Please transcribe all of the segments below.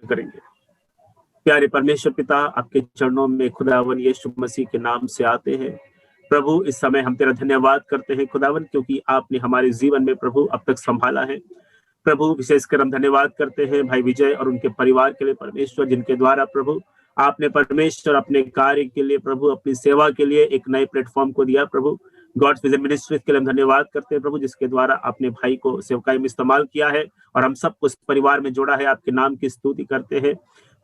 करेंगे। प्यारे परमेश्वर पिता, आपके चरणों में खुदावन यीशु मसीह के नाम से आते हैं। प्रभु, इस समय हम तेरा धन्यवाद करते हैं खुदावन, क्योंकि आपने हमारे जीवन में प्रभु अब तक संभाला है। प्रभु, विशेषकर हम धन्यवाद करते हैं भाई विजय और उनके परिवार के लिए परमेश्वर, जिनके द्वारा प्रभु आपने परमेश्वर अपने कार्य के लिए प्रभु अपनी सेवा के लिए एक नए प्लेटफॉर्म को दिया। प्रभु, गॉड्स विजन मिनिस्ट्रीज के लिए हम धन्यवाद करते हैं प्रभु, जिसके द्वारा आपने भाई को सेवकाई में इस्तेमाल किया है और हम सबको उस परिवार में जोड़ा है। आपके नाम की स्तुति करते हैं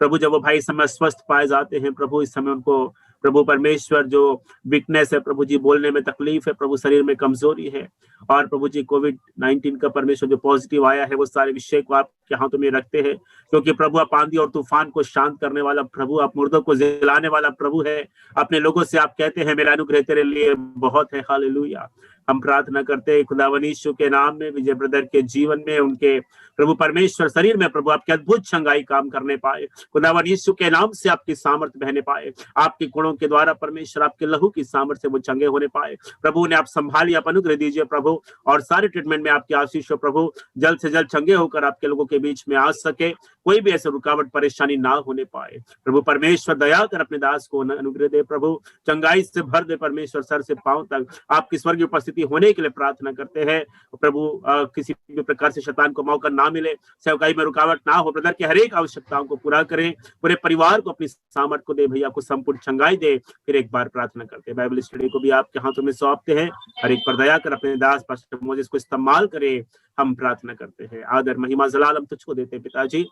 प्रभु। जब वो भाई इस समय स्वस्थ पाए जाते हैं प्रभु, इस समय उनको प्रभु परमेश्वर जो वीकनेस है प्रभु जी, बोलने में तकलीफ है प्रभु, शरीर में कमजोरी है, और प्रभु जी कोविड-19 का परमेश्वर जो पॉजिटिव आया है, वो सारे विषय को आपके हाथों में रखते हैं, क्योंकि प्रभु आप आंधी और तूफान को शांत करने वाला प्रभु, आप मुर्दों को जिलाने वाला प्रभु है। अपने लोगों से आप कहते हैं मेरा अनुग्रह तेरे लिए बहुत है। हालेलुया। हम प्रार्थना करते हैं खुदावन यीशु के नाम में विजय ब्रदर के जीवन में, उनके प्रभु परमेश्वर शरीर में प्रभु आपके अद्भुत चंगाई काम करने पाए। खुदावन यीशु के नाम से आपकी सामर्थ्य बहने पाए, आपके गुणों के द्वारा परमेश्वर आपके लहू की सामर्थ्य से वो चंगे होने पाए। प्रभु ने आप संभालिए, आप अनुग्रह दीजिए प्रभु, और सारे ट्रीटमेंट में आपकी आशीष हो प्रभु, जल्द से जल्द चंगे होकर आपके लोगों के बीच में आ सके, कोई भी ऐसे रुकावट परेशानी ना होने पाए। प्रभु परमेश्वर दया कर अपने दास को अनुग्रह दे प्रभु, चंगाई से भर दे परमेश्वर, सर से पांव तक आपकी स्वर्गीय उपस्थिति होने के लिए प्रार्थना करते हैं प्रभु। किसी भी प्रकार से शैतान को मौका ना मिले, सेवकाई में रुकावट ना हो, ब्रदर की हर एक आवश्यकताओं को पूरा करें, पूरे परिवार को अपनी सामर्थ को दे, भैया को संपूर्ण चंगाई दे। फिर एक बार प्रार्थना करते हैं, बाइबल स्टडी को भी आपके हाथों में सौंपते हैं, हर एक पर दया कर अपने दास पास्टर मोजेस को इस्तेमाल करे। हम प्रार्थना करते हैं, आदर महिमा जलाल हम तुझको देते हैं पिताजी,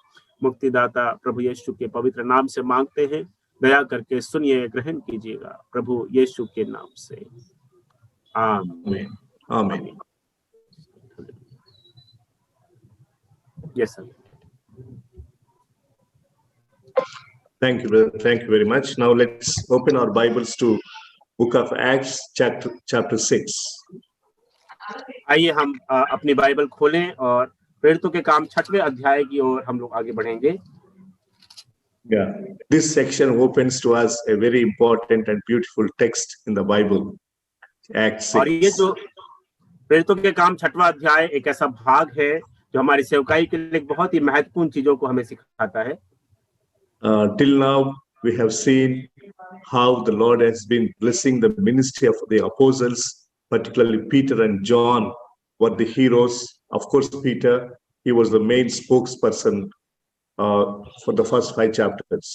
मुक्तिदाता प्रभु यीशु के पवित्र नाम से मांगते हैं, दया करके सुनिए, ग्रहण कीजिएगा प्रभु यीशु के नाम से, आमीन आमीन। Yes, sir. Thank you, brother. Thank you very much. Now let's open our Bibles to Book of Acts, chapter 6. आइए हम अपनी बाइबल खोलें और प्रेरितों के काम 6वें अध्याय की ओर हम लोग आगे बढ़ेंगे। Yeah, this section opens to us a very important and beautiful text in the Bible, Acts 6. और ये जो प्रेरितों के काम 6वां अध्याय एक ऐसा भाग है जो हमारी सेवकाई के लिए बहुत ही महत्वपूर्ण चीजों को हमें सिखाता है। Till now we have seen how the Lord has been blessing the ministry of the apostles, particularly Peter and John were the heroes. Of course, Peter, he was the main spokesperson for the first 5 chapters.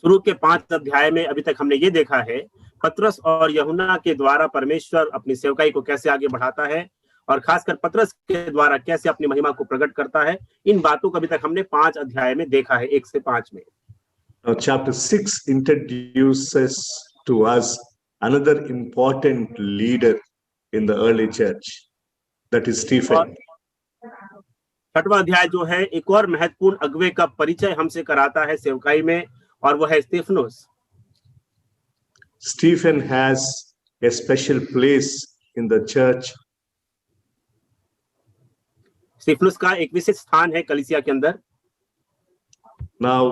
शुरू के 5 अध्याय में अभी तक हमने ये देखा है पतरस और यूहन्ना के द्वारा परमेश्वर अपनी सेवकाई को कैसे आगे बढ़ाता है, और खासकर पतरस के द्वारा कैसे अपनी महिमा को प्रकट करता है। इन बातों को अभी तक हमने 5 अध्याय में देखा है, 1 से 5 में। Chapter 6 introduces to us another important leader in the early church, that is Stephen. 6वां अध्याय जो है एक और महत्वपूर्ण अगुवे का परिचय हमसे कराता है सेवकाई में, और वो है स्तेफनोस। Stephen has a special place in the church. स्तेफनोस का एक विशेष स्थान है कलीसिया के अंदर। Now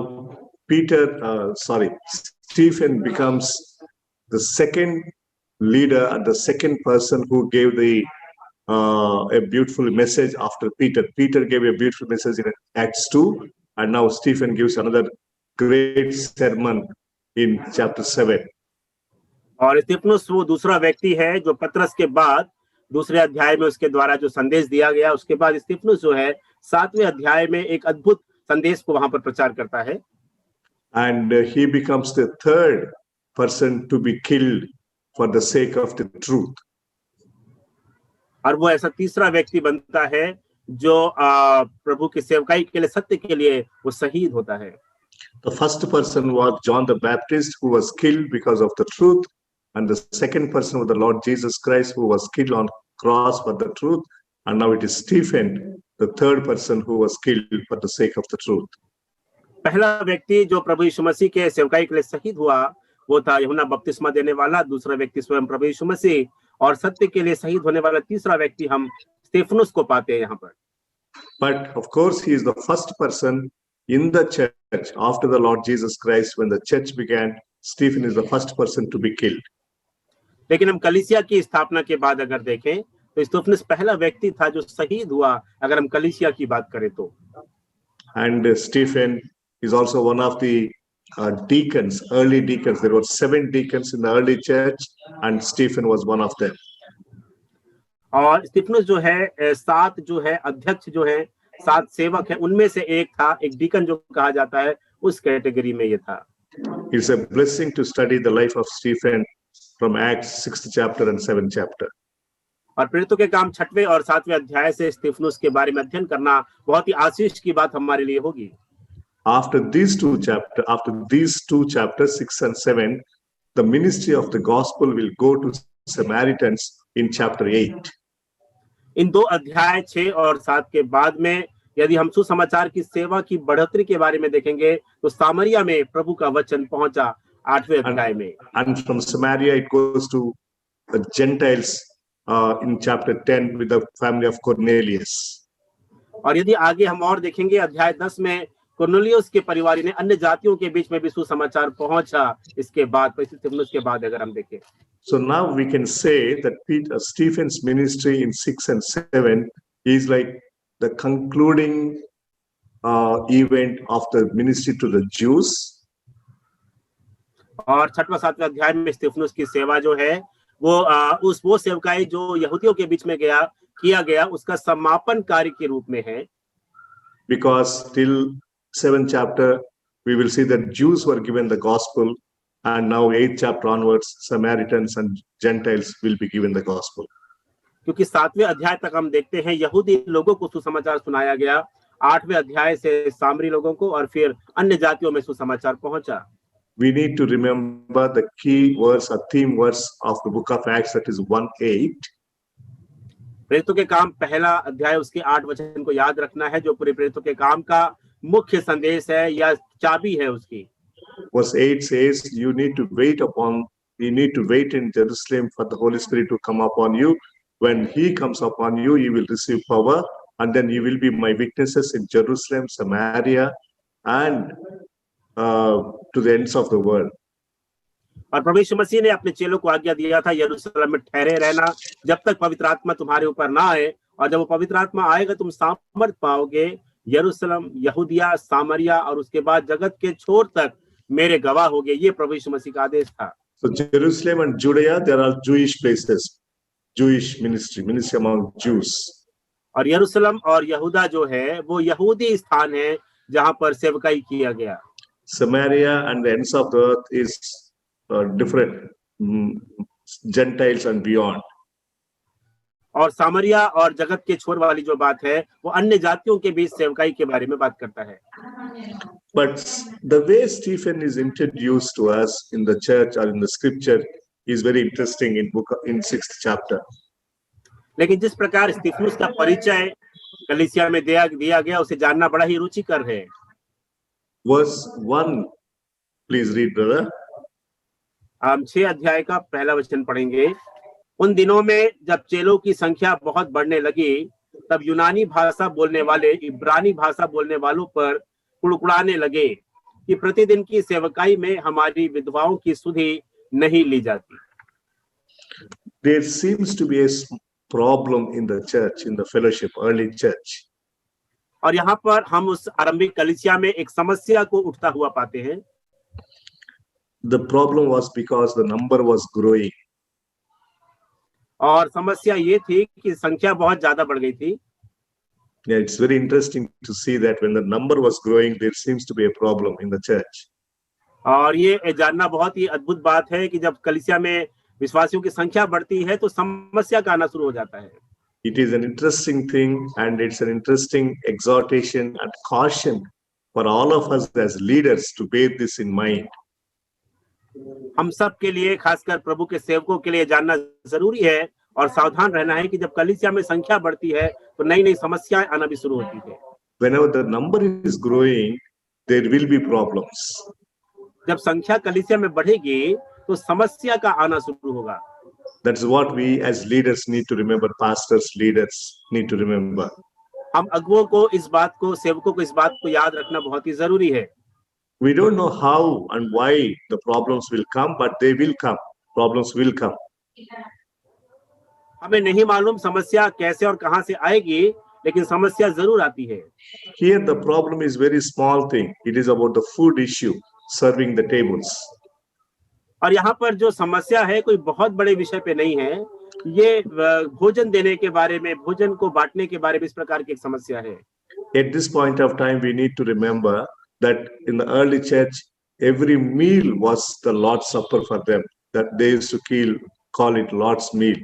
Stephen becomes the second leader and the second person who gave a beautiful message after Peter. Peter gave a beautiful message in Acts 2, and now Stephen gives another great sermon in chapter 7. और स्तेफनोस वो दूसरा व्यक्ति है जो पतरस के बाद दूसरे अध्याय में उसके द्वारा जो संदेश दिया गया, उसके बाद स्तेफनोस जो है 7वें अध्याय में एक अद्भुत संदेश को वहां पर प्रचार करता है। And he becomes the third person to be killed for the sake of the truth. और वो ऐसा तीसरा व्यक्ति बनता है जो प्रभु की सेवकाई के लिए, सत्य के लिए वो शहीद होता है। The first person was John the Baptist, who was killed because of the truth, and the second person was the Lord Jesus Christ, who was killed on cross for the truth, and now it is Stephen, the third person who was killed for the sake of the truth. पहला व्यक्ति जो प्रभु यीशु मसीह के सेवकाई के लिए शहीद हुआ वो था यूहन्ना बपतिस्मा देने वाला, दूसरा व्यक्ति स्वयं प्रभु यीशु मसीह, और सत्य के लिए शहीद होने वाला तीसरा व्यक्ति हम स्तेफनोस को पाते हैं यहाँ पर। But of course he is the first person in the church after the Lord Jesus Christ. When the church began, Stephen is the first person to be killed. लेकिन हम कलीसिया की स्थापना के बाद अगर देखें तो स्तेफनोस पहला व्यक्ति था जो शहीद हुआ, अगर हम कलीसिया की बात करें तो। And Stephen is also one of the deacons, early deacons. There were 7 deacons in the early church, and Stephen was one of them. और स्तिफनुस जो है 7 जो है अध्यक्ष जो है 7 सेवक है, उनमें से एक था, एक डीकन जो कहा जाता है, उस कैटेगरी में ये था। It's a blessing to study the life of Stephen from Acts 6th chapter and 7th chapter. और प्रेरितों के काम 6वें और 7वें अध्याय से स्तिफनुस के बारे में अध्ययन करना बहुत ही आशीष की बात हमारे लिए होगी। After these two chapters 6 and 7, the ministry of the gospel will go to Samaritans in chapter 8. इन 2 अध्याय 6 और 7 के बाद में यदि हम सुसमाचार की सेवा की बढ़ोतरी के बारे में देखेंगे तो सामरिया में प्रभु का वचन पहुंचा 8वें अध्याय में। And from Samaria it goes to the Gentiles in chapter 10 with the family of Cornelius. और यदि आगे हम और देखेंगे अध्याय 10 में कुरनेलियुस के परिवार ने अन्य जातियों के बीच में भी सुसमाचार पहुंचा इसके बाद, स्तिफनुस के बाद अगर हम देखें। So now we can say that Stephen's ministry in 6 and 7 is like the concluding event of the ministry to the Jews. और 6वां 7वां अध्याय में स्तिफनुस की सेवा जो है वो सेवकाई जो यहूदियों के बीच में किया गया उसका समापन कार्य के रूप में है। Because till 7th chapter we will see that Jews were given the gospel, and now 8th chapter onwards Samaritans and Gentiles will be given the gospel. क्योंकि 7वें अध्याय तक हम देखते हैं यहूदी लोगों को सुसमाचार सुनाया गया, 8वें अध्याय से सामरी लोगों को और फिर अन्य जातियों में सुसमाचार पहुंचा। We need to remember the key verse or theme verse of the book of Acts, that is 1:8. प्रेरितों के काम पहला अध्याय उसके 8 वचन को याद रखना है, जो पूरे प्रेरितों के काम का मुख्य संदेश है या चाबी है उसकी। Verse 8 says, you need to wait in Jerusalem for the Holy Spirit to come upon you. When he comes upon you, you will receive power, and then you will be my witnesses in Jerusalem, Samaria, and to the ends of the world. और प्रभु यीशु मसीह ने अपने चेलों को आज्ञा दिया था यरूशलेम में ठहरे रहना जब तक पवित्र आत्मा तुम्हारे ऊपर ना आए, और जब वो पवित्र आत्मा आएगा तुम सामर्थ पाओगे, यरूशलेम, यहूदिया, सामरिया और उसके बाद जगत के छोर तक मेरे गवाह होगे। ये प्रभु यीशु मसीह का आदेश था। So Jerusalem and Judea, there are Jewish places, Jewish ministry among Jews. और यरूशलेम और यहूदा जो है वो यहूदी स्थान है जहां पर सेवकाई किया गया। Samaria and the ends of the earth is different, Gentiles and beyond. और सामरिया और जगत के छोर वाली जो बात है वो अन्य जातियों के बीच सेवकाई के बारे में बात करता है। But the way Stephen is introduced to us in the church or in the scripture is very interesting in 6th chapter. लेकिन जिस प्रकार स्तिफनुस का परिचय कलीसिया में दिया गया उसे जानना बड़ा ही रुचिकर है। Verse 1, please read, brother. हम 6 अध्याय का पहला वचन पढ़ेंगे। उन दिनों में जब चेलों की संख्या बहुत बढ़ने लगी तब यूनानी भाषा बोलने वाले इब्रानी भाषा बोलने वालों पर कुड़कुड़ाने लगे कि प्रतिदिन की सेवकाई में हमारी विधवाओं की सुधि नहीं ली जाती। There seems to be a problem in the church, in the fellowship, early church. और यहाँ पर हम उस आरंभिक कलीसिया में एक समस्या को उठता हुआ पाते हैं। The problem was because the number was growing. और समस्या ये थी कि संख्या बहुत ज्यादा बढ़ गई थी। Yeah, it's very interesting to see that when the number was growing, there seems to be a problem in the church. और ये जानना बहुत ही अद्भुत बात है कि जब कलीसिया में विश्वासियों की संख्या बढ़ती है तो समस्या का आना शुरू हो जाता है। It is an interesting thing, and it's an interesting exhortation and caution for all of us as leaders to bear this in mind. हम सब के लिए, खासकर प्रभु के सेवकों के लिए जानना जरूरी है और सावधान रहना है कि जब कलीसिया में संख्या बढ़ती है तो नई नई समस्याएं आना भी शुरू होती है। Whenever the number is growing, there will be problems. जब संख्या कलीसिया में बढ़ेगी तो समस्या का आना शुरू होगा। That's what we as leaders need to remember. Pastors, leaders need to remember. हम अगुवों को इस बात को, सेवकों को इस बात को याद रखना बहुत ही जरूरी है। We don't know how and why the problems will come, but they will come. Problems will come. हमें नहीं मालूम समस्या कैसे और कहां से आएगी, लेकिन समस्या जरूर आती है। Here the problem is very small thing. It is about the food issue, serving the tables. और यहाँ पर जो समस्या है कोई बहुत बड़े विषय पे नहीं है, ये भोजन देने के बारे में, भोजन को बांटने के बारे में इस प्रकार की एक समस्या है। At this point of time, we need to remember that in the early church, every meal was the Lord's Supper for them. That they used to call it Lord's meal.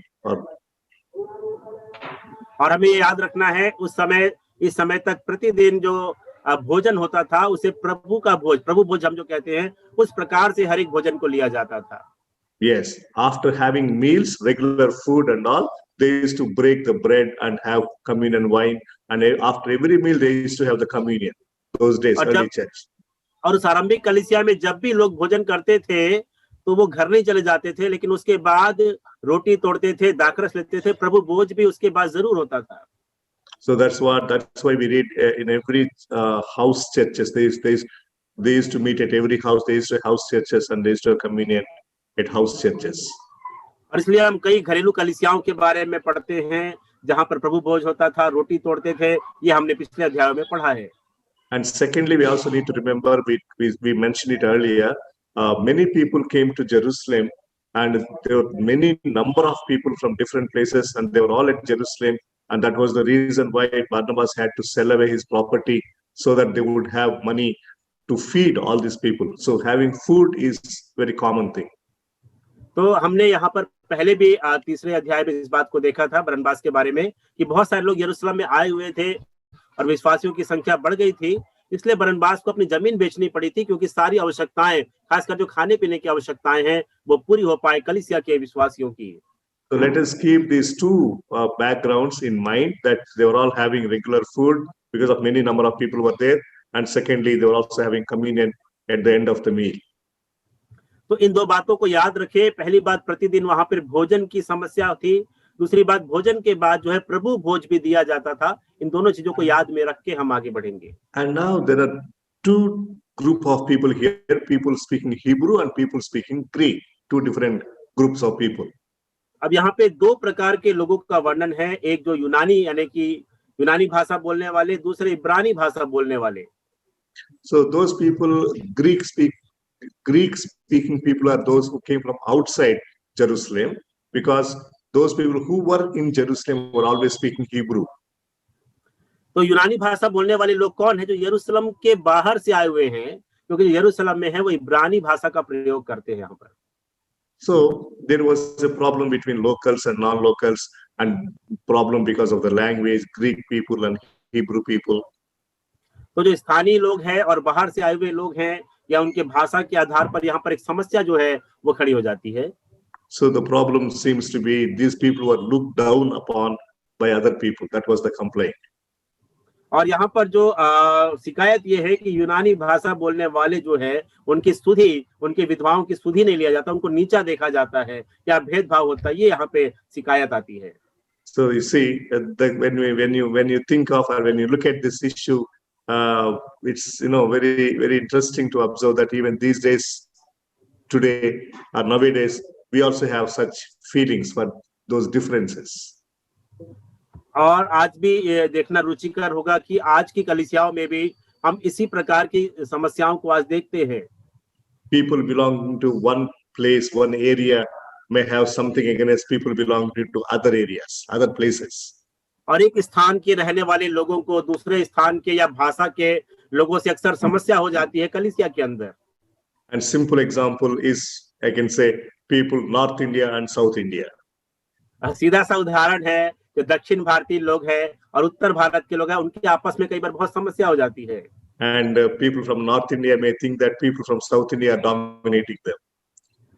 और हमें ये याद रखना है उस समय, इस समय तक प्रतिदिन जो भोजन होता था उसे प्रभु भोज हम जो कहते हैं, उस प्रकार से हर एक भोजन को लिया जाता था। Yes, after having meals, regular food and all, they used to break the bread and have communion wine, and after every meal they used to have the communion. Those days, early church. और उस आरंभिक कलीसिया में जब भी लोग भोजन करते थे तो वो घर नहीं चले जाते थे, लेकिन उसके बाद रोटी तोड़ते थे, दाखरस लेते थे, प्रभु भोज भी उसके बाद जरूर होता था। So that's why we read in every house churches, they used to meet at every house. They used to have house churches and they used to have communion at house churches. और इसलिए हम कई घरेलू कलीसियाओं के बारे में पढ़ते हैं जहां पर प्रभु भोज होता था, रोटी तोड़ते थे, ये हमने पिछले अध्यायों में पढ़ा है। And secondly, we also need to remember, we mentioned it earlier, many people came to Jerusalem, and there were many number of people from different places, and they were all at Jerusalem. And that was the reason why Barnabas had to sell away his property so that they would have money to feed all these people. So having food is very common thing. तो हमने यहाँ पर पहले भी तीसरे अध्याय में इस बात को देखा था बरनबास के बारे में कि बहुत सारे लोग यरूशलेम में आए हुए थे और विश्वासियों की संख्या बढ़ गई थी, इसलिए बरनबास को अपनी जमीन बेचनी पड़ी थी, क्योंकि सारी आवश्यकताएं, खासकर जो खाने पीने की आवश्यकताएं हैं, वो पूरी हो पाए कलीसिया के विश्वासियों की। So let us keep these two backgrounds in mind, that they were all having regular food because of many number of people were there, and secondly they were also having communion at the end of the meal. तो इन दो बातों को याद रखें। पहली बात, प्रतिदिन वहां पर भोजन की समस्या थी, दूसरी बात, भोजन के बाद जो है प्रभु भोज भी दिया जाता था। इन दोनों चीजों को याद में रख के हम आगे बढ़ेंगे। And now there are two group of people here, people speaking Hebrew and people speaking Greek, two different groups of people. अब यहाँ पे दो प्रकार के लोगों का वर्णन है, एक जो यूनानी यानी कि यूनानी भाषा बोलने वाले, दूसरे इब्रानी भाषा बोलने वाले। So those people, Greek speaking people are those who came from outside Jerusalem, because those people who were in Jerusalem were always speaking Hebrew. तो यूनानी भाषा बोलने वाले लोग कौन है? जो यरूशलेम के बाहर से आए हुए हैं, क्योंकि यरूशलेम में है वो इब्रानी भाषा का प्रयोग करते हैं यहाँ पर। So there was a problem between locals and non-locals, and problem because of the language, Greek people and Hebrew people. तो जो स्थानीय लोग हैं और बाहर से आए हुए लोग हैं, या उनके भाषा के आधार पर यहाँ पर एक समस्या जो है वो खड़ी हो जाती है। So the problem seems to be these people were looked down upon by other people. That was the complaint. और यहाँ पर जो शिकायत ये है कि यूनानी भाषा बोलने वाले जो है उनकी स्तुति, उनके विधवाओं की स्तुति नहीं लिया जाता, उनको नीचा देखा जाता है, या भेदभाव होता है, ये यहाँ पे शिकायत आती है। So you see, when you think of or when you look at this issue, it's very very interesting to observe that even these days, today or nowadays, we also have such feelings for those differences. और आज भी ये देखना रुचिकर होगा कि आज की कलीसियाओं में भी हम इसी प्रकार की समस्याओं को आज देखते हैं। People belonging to one place, one area may have something against people belonging to other areas, other places. और एक स्थान के रहने वाले लोगों को दूसरे स्थान के या भाषा के लोगों से अक्सर समस्या हो जाती है कलीसिया के अंदर। And simple example is, I can say, people North India and South India. सीधा सा उदाहरण है, जो दक्षिण भारतीय लोग हैं और उत्तर भारत के लोग हैं, उनके आपस में कई बार बहुत समस्या हो जाती है। And people from North India may think that people from South India are dominating them.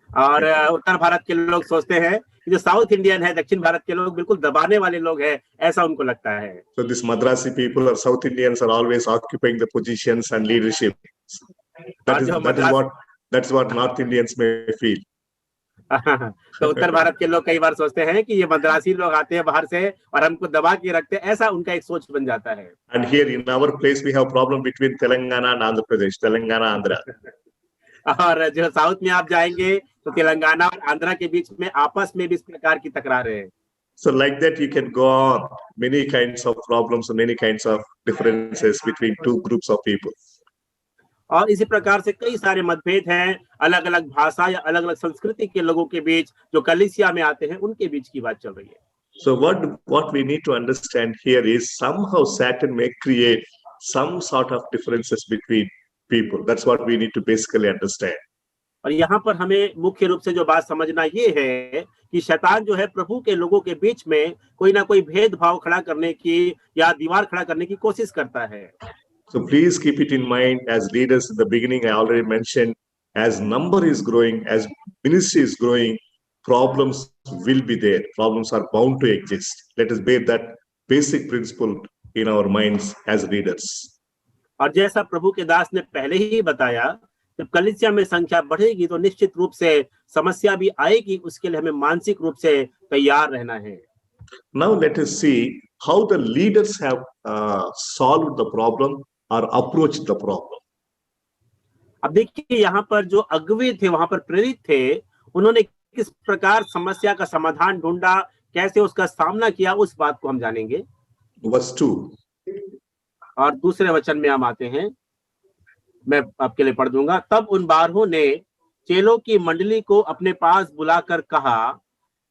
और उत्तर भारत के लोग सोचते हैं कि जो साउथ इंडियन है, दक्षिण भारत के लोग बिल्कुल दबाने वाले लोग हैं, ऐसा उनको लगता है। So this Madrasi people or South Indians are always occupying the positions and leadership. That's what North Indians may feel. तो उत्तर भारत के लोग कई बार सोचते हैं कि ये मद्रासी लोग आते हैं बाहर से और हमको दबा के रखते हैं, ऐसा उनका एक सोच बन जाता है। And here in our place we have problem between Telangana and Andhra Pradesh, Telangana, Andhra. और जो साउथ में आप जाएंगे तो तेलंगाना और आंध्रा के बीच में आपस में भी इस प्रकार की तकरार है। So like that, you can go on many kinds of problems and many kinds of differences between two groups of people. और इसी प्रकार से कई सारे मतभेद हैं, अलग अलग भाषा या अलग अलग संस्कृति के लोगों के बीच, जो कलीसिया में आते हैं उनके बीच की बात चल रही है। So what we need to understand here is somehow Satan may create some sort of differences between people. That's what we need to basically understand. और यहाँ पर हमें मुख्य रूप से जो बात समझना ये है कि शैतान जो है प्रभु के लोगों के बीच में कोई ना कोई भेदभाव खड़ा करने की या दीवार खड़ा करने की कोशिश करता है। So please keep it in mind. As leaders in the beginning, I already mentioned, as number is growing, as ministry is growing, problems will be there. Problems are bound to exist. Let us bear that basic principle in our minds as leaders. और जैसा प्रभु के दास ने पहले ही बताया, जब कलीसिया में संख्या बढ़ेगी तो निश्चित रूप से समस्या भी आएगी, उसके लिए हमें मानसिक रूप से तैयार रहना है। Now let us see how the leaders have solved the problem or approached the problem. अब देखिए यहाँ पर जो अगुवे थे, वहां पर प्रेरित थे, उन्होंने किस प्रकार समस्या का समाधान ढूंढा, कैसे उसका सामना किया, उस बात को हम जानेंगे। Verse 2. और दूसरे वचन में हम आते हैं, मैं आपके लिए पढ़ दूंगा। तब उन 12 ने चेलों की मंडली को अपने पास बुलाकर कहा,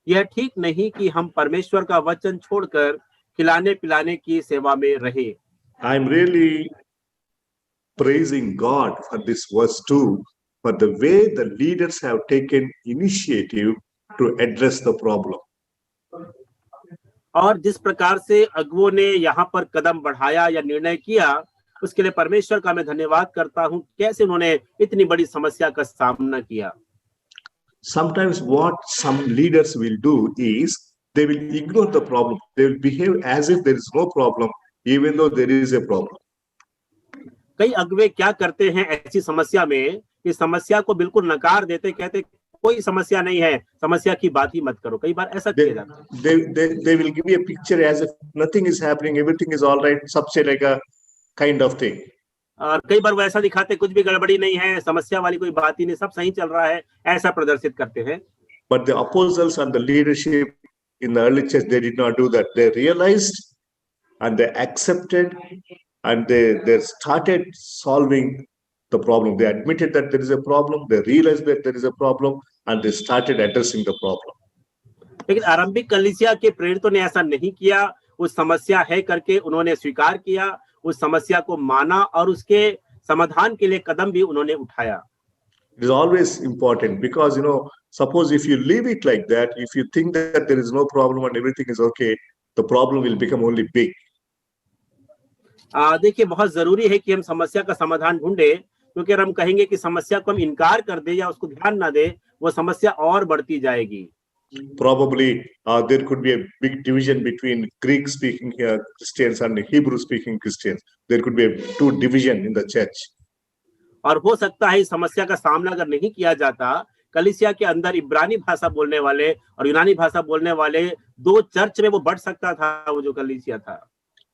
यह ठीक नहीं कि हम परमेश्वर का वचन छोड़कर खिलाने पिलाने की सेवा में रहे। I am really praising God for this verse 2, for the way the leaders have taken initiative to address the problem. और जिस प्रकार से अगुवों ने यहाँ पर कदम बढ़ाया या निर्णय किया, उसके लिए परमेश्वर का मैं धन्यवाद करता हूँ, कैसे उन्होंने इतनी बड़ी समस्या का सामना किया। Sometimes what some leaders will do is they will ignore the problem. They will behave as if there is no problem, even though there is a problem. कई अगुवे क्या करते हैं ऐसी समस्या में कि समस्या को बिल्कुल नकार देते, कहते कोई समस्या नहीं है, समस्या की बात ही मत करो। कई बार ऐसा किया जाता है। They will give you a picture as if nothing is happening, everything is all right, सबसे like a kind of thing. और कई बार वो ऐसा दिखाते कुछ भी गड़बड़ी नहीं है, समस्या वाली कोई बात ही नहीं, सब सही चल रहा है, ऐसा प्रदर्शित करते हैं। But the apostles and the leadership in the early church, they did not do that. They realized and they accepted and they started solving the problem. They admitted that there is a problem, they realized that there is a problem, and they started addressing the problem. लेकिन आरंभिक कलीसिया के प्रेरितों ने ऐसा नहीं किया। उस समस्या है करके उन्होंने स्वीकार किया, उस समस्या को माना और उसके समाधान के लिए कदम भी उन्होंने उठाया। It is always important because, suppose if you leave it like that, if you think that there is no problem and everything is okay, the problem will become only big. देखिए, बहुत जरूरी है कि हम समस्या का समाधान ढूंढे, क्योंकि अगर हम कहेंगे कि समस्या को हम इनकार कर दे या उसको ध्यान ना दे, वो समस्या और बढ़ती जाएगी। Probably there could be a big division between Greek-speaking Christians and Hebrew-speaking Christians. There could be two division in the church. और हो सकता है इस समस्या का सामना अगर नहीं किया जाता, कलीसिया के अंदर इब्रानी भाषा बोलने वाले और यूनानी भाषा बोलने वाले दो चर्च में वो बढ़ सकता था, वो जो कलीसिया था।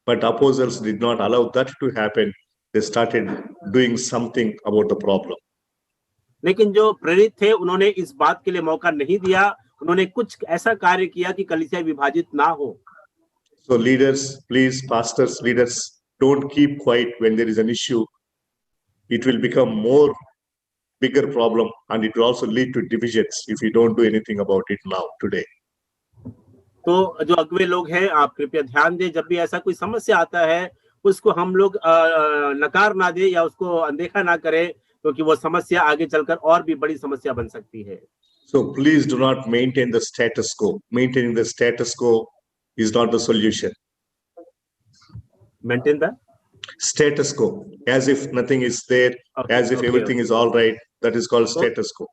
But apostles did not allow that to happen. They started doing something about the problem. लेकिन जो प्रेरित थे उन्होंने इस बात के लिए मौका नहीं दिया, उन्होंने कुछ ऐसा कार्य किया कि कलीसिया विभाजित ना हो। So leaders, please, pastors, leaders, don't keep quiet when there is an issue. It will become more bigger problem and it will also lead to divisions if you don't do anything about it now, today. तो जो अगुवे लोग हैं, आप कृपया ध्यान दें, जब भी ऐसा कोई समस्या आता है उसको हम लोग नकार ना दे या उसको अनदेखा ना करें, क्योंकि वो समस्या आगे चलकर और भी बड़ी समस्या बन सकती है। So please do not maintain the status quo. Maintaining the status quo is not the solution. Maintain the status quo, as if nothing is there, as if everything is all right. That is called status quo.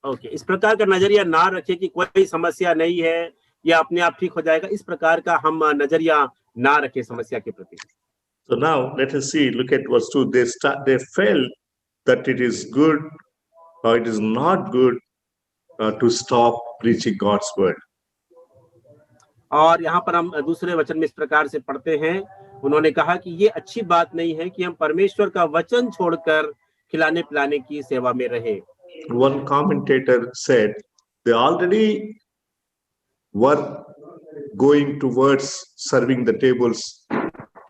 Okay, इस प्रकार का नजरिया ना रखें कि कोई समस्या नहीं है या अपने आप ठीक हो जाएगा, इस प्रकार का हम नजरिया ना रखें समस्या के प्रति। So now let us see, look at verse 2. They felt that it is good or it is not good to stop preaching God's word. और यहाँ पर हम दूसरे वचन में इस प्रकार से पढ़ते हैं, उन्होंने कहा कि ये अच्छी बात नहीं है कि हम परमेश्वर का वचन छोड़कर खिलाने पिलाने की सेवा में रहे। One commentator said they already were going towards serving the tables,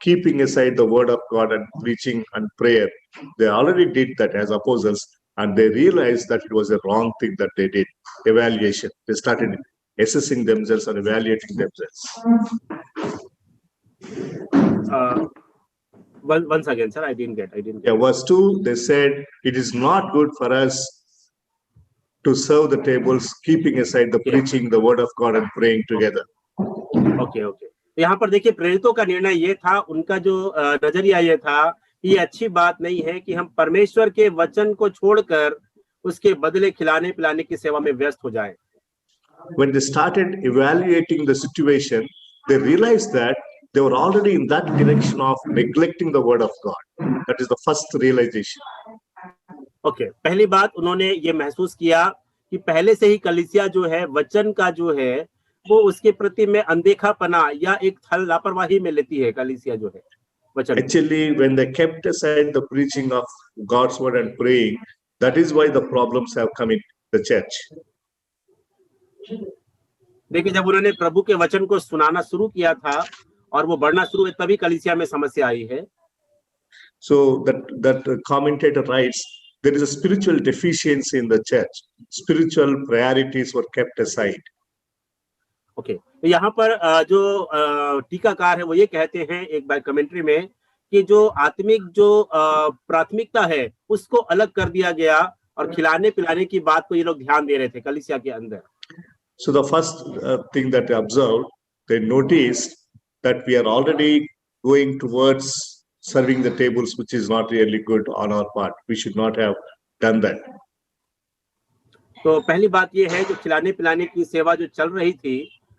keeping aside the word of God and preaching and prayer. They already did that as apostles, and they realized that it was a wrong thing that they did. Evaluation. They started assessing themselves and evaluating themselves. Once again, sir, I didn't get. Yeah, verse 2, they said, it is not good for us to serve the tables, keeping aside the preaching, the word of God and praying together. Okay okay, यहाँ पर देखिए प्रेरितों का निर्णय ये था, उनका जो नजरिया ये था कि ये अच्छी बात नहीं है कि हम परमेश्वर के वचन को छोड़कर उसके बदले खिलाने पिलाने की सेवा में व्यस्त हो जाएं। When they started evaluating the situation, they realized that they were already in that direction of neglecting the word of God. That is the first realization. Okay, पहली बात उन्होंने ये महसूस किया कि पहले से ही कलीसिया जो है वचन का जो है वो उसके प्रति में अनदेखापना या एक लापरवाही में लेती है कलीसिया जो है वचन। Actually, when they kept aside the preaching of God's word and praying, that is why the problems have come in the church. देखिए, जब उन्होंने प्रभु के वचन को सुनाना शुरू किया था और वो बढ़ना शुरू हुआ, तभी कलीसिया में समस्या आई है। So that commentator writes, there is a spiritual deficiency in the church. Spiritual priorities were kept aside. Okay, तो यहाँ पर जो टीकाकार है वो ये कहते हैं एक बार कमेंट्री में कि जो आत्मिक जो प्राथमिकता है उसको अलग कर दिया गया और खिलाने पिलाने की बात को ये लोग ध्यान दे रहे थे कलीसिया के अंदर। So the first thing that they observed, they noticed that we are already going towards serving the tables, which is not really good on our part. We should not have done that. तो पहली बात ये है, जो खिलाने पिलाने की सेवा जो चल रही थी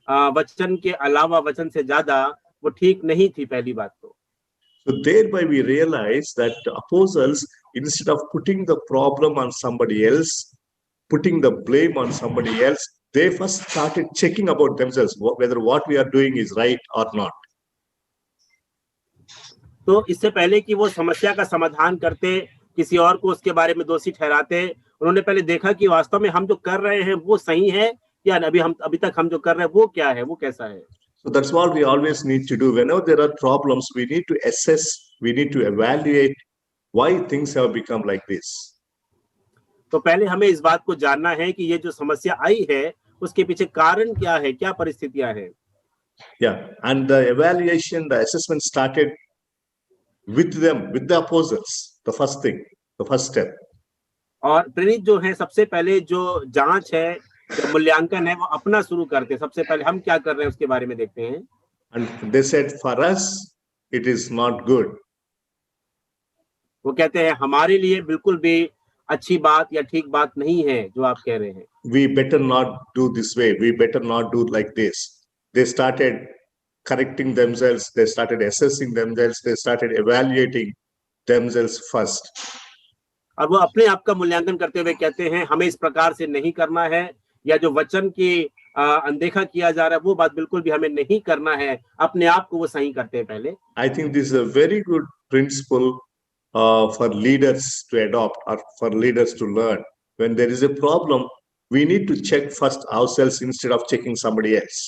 वचन के अलावा वचन से ज्यादा, वो ठीक नहीं थी पहली बात तो। So thereby we realize that the apostles, instead of putting the problem on somebody else, putting the blame on somebody else, they first started checking about themselves, whether what we are doing is right or not. तो इससे पहले कि वो समस्या का समाधान करते, किसी और को उसके बारे में दोषी ठहराते, उन्होंने पहले देखा कि वास्तव में हम जो कर रहे हैं वो सही है या अभी तक हम जो कर रहे हैं वो क्या है, वो कैसा है। So that's what we always need to do. Whenever there are problems, we need to assess, we need to evaluate why things have become like this. तो पहले हमें इस बात को जानना है कि ये जो समस्या आई है उसके पीछे कारण क्या है, क्या परिस्थितियां हैं। Yeah, and the evaluation, the assessment started with them, with the apostles. The first thing, the first step. और प्रेरित जो है सबसे पहले जो जांच है, जो मूल्यांकन है, वो अपना शुरू करते हैं। सबसे पहले हम क्या कर रहे हैं उसके बारे में देखते हैं। And they said, for us, it is not good. वो कहते हैं हमारे लिए बिल्कुल भी अच्छी बात या ठीक बात नहीं है जो आप कह रहे हैं। We better not do this way. We better not do like this. They started correcting themselves. They started assessing themselves. They started evaluating themselves first. और वो अपने आप का मूल्यांकन करते हुए कहते हैं हमें इस प्रकार से नहीं करना है, या जो वचन की अनदेखा किया जा रहा है वो बात बिल्कुल भी हमें नहीं करना है। अपने आप को वो सही करते हैं पहले। I think this is a very good principle for leaders to adopt or for leaders to learn. When there is a problem, we need to check first ourselves instead of checking somebody else.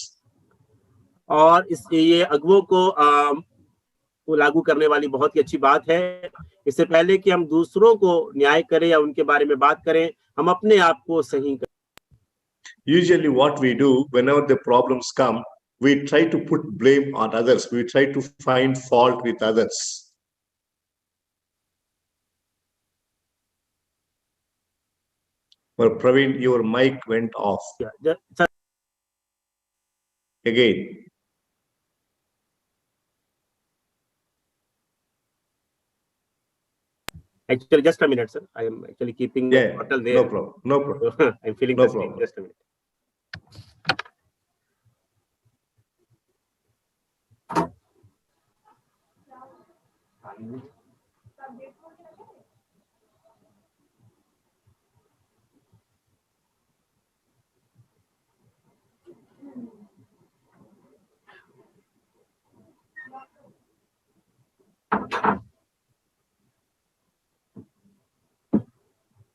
और ये अगुवों को लागू करने वाली बहुत ही अच्छी बात है। इससे पहले कि हम दूसरों को न्याय करें या उनके बारे में बात करें, हम अपने आप को सही करें। Usually what we do whenever the problems come, we try to put blame on others. We try to find fault with others. Well, Praveen, your mic went off. Again. Actually, just a minute, sir. I am actually keeping the bottle there. No problem. No problem. I'm feeling no the problem. steam. Just a minute.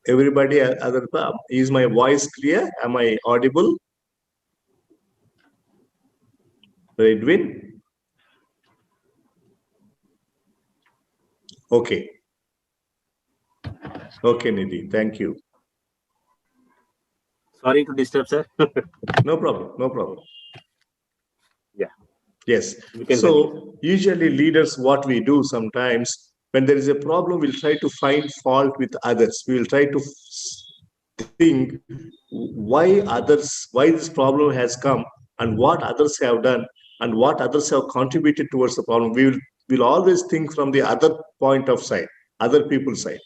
Everybody, is my voice clear? Am I audible? Edwin? Okay. Okay, Nidhi. Thank you. Sorry to disturb, sir. No problem. No problem. Yeah. Yes. We can So usually leaders, what we do sometimes, when there is a problem, we'll try to find fault with others. We will try to think why this problem has come and what others have done and what others have contributed towards the problem. We'll always think from the other point of side, other people's side.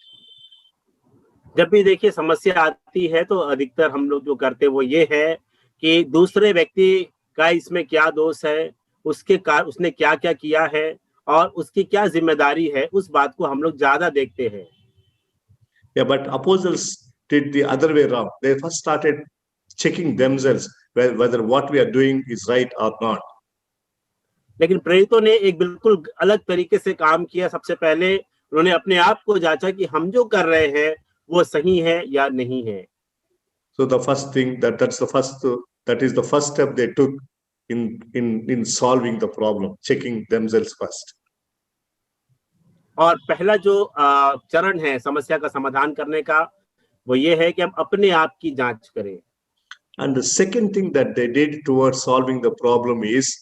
जब भी देखिए समस्या आती है तो अधिकतर हम लोग जो करते हैं वो ये है कि दूसरे व्यक्ति का इसमें क्या दोष है, उसने क्या क्या किया है और उसकी क्या जिम्मेदारी है, उस बात को हम लोग ज्यादा देखते हैं. Yeah, but apostles did the other way around. They first started checking themselves whether what we are doing is right or not. लेकिन प्रेरितों ने एक बिल्कुल अलग तरीके से काम किया. सबसे पहले उन्होंने अपने आप को जांचा कि हम जो कर रहे हैं वो सही है या नहीं है. So the first thing that is the first step they took in solving the problem, checking themselves first. और पहला जो चरण है समस्या का समाधान करने का वो ये है कि हम अपने आप की जांच करें. And the second thing that they did towards solving the problem is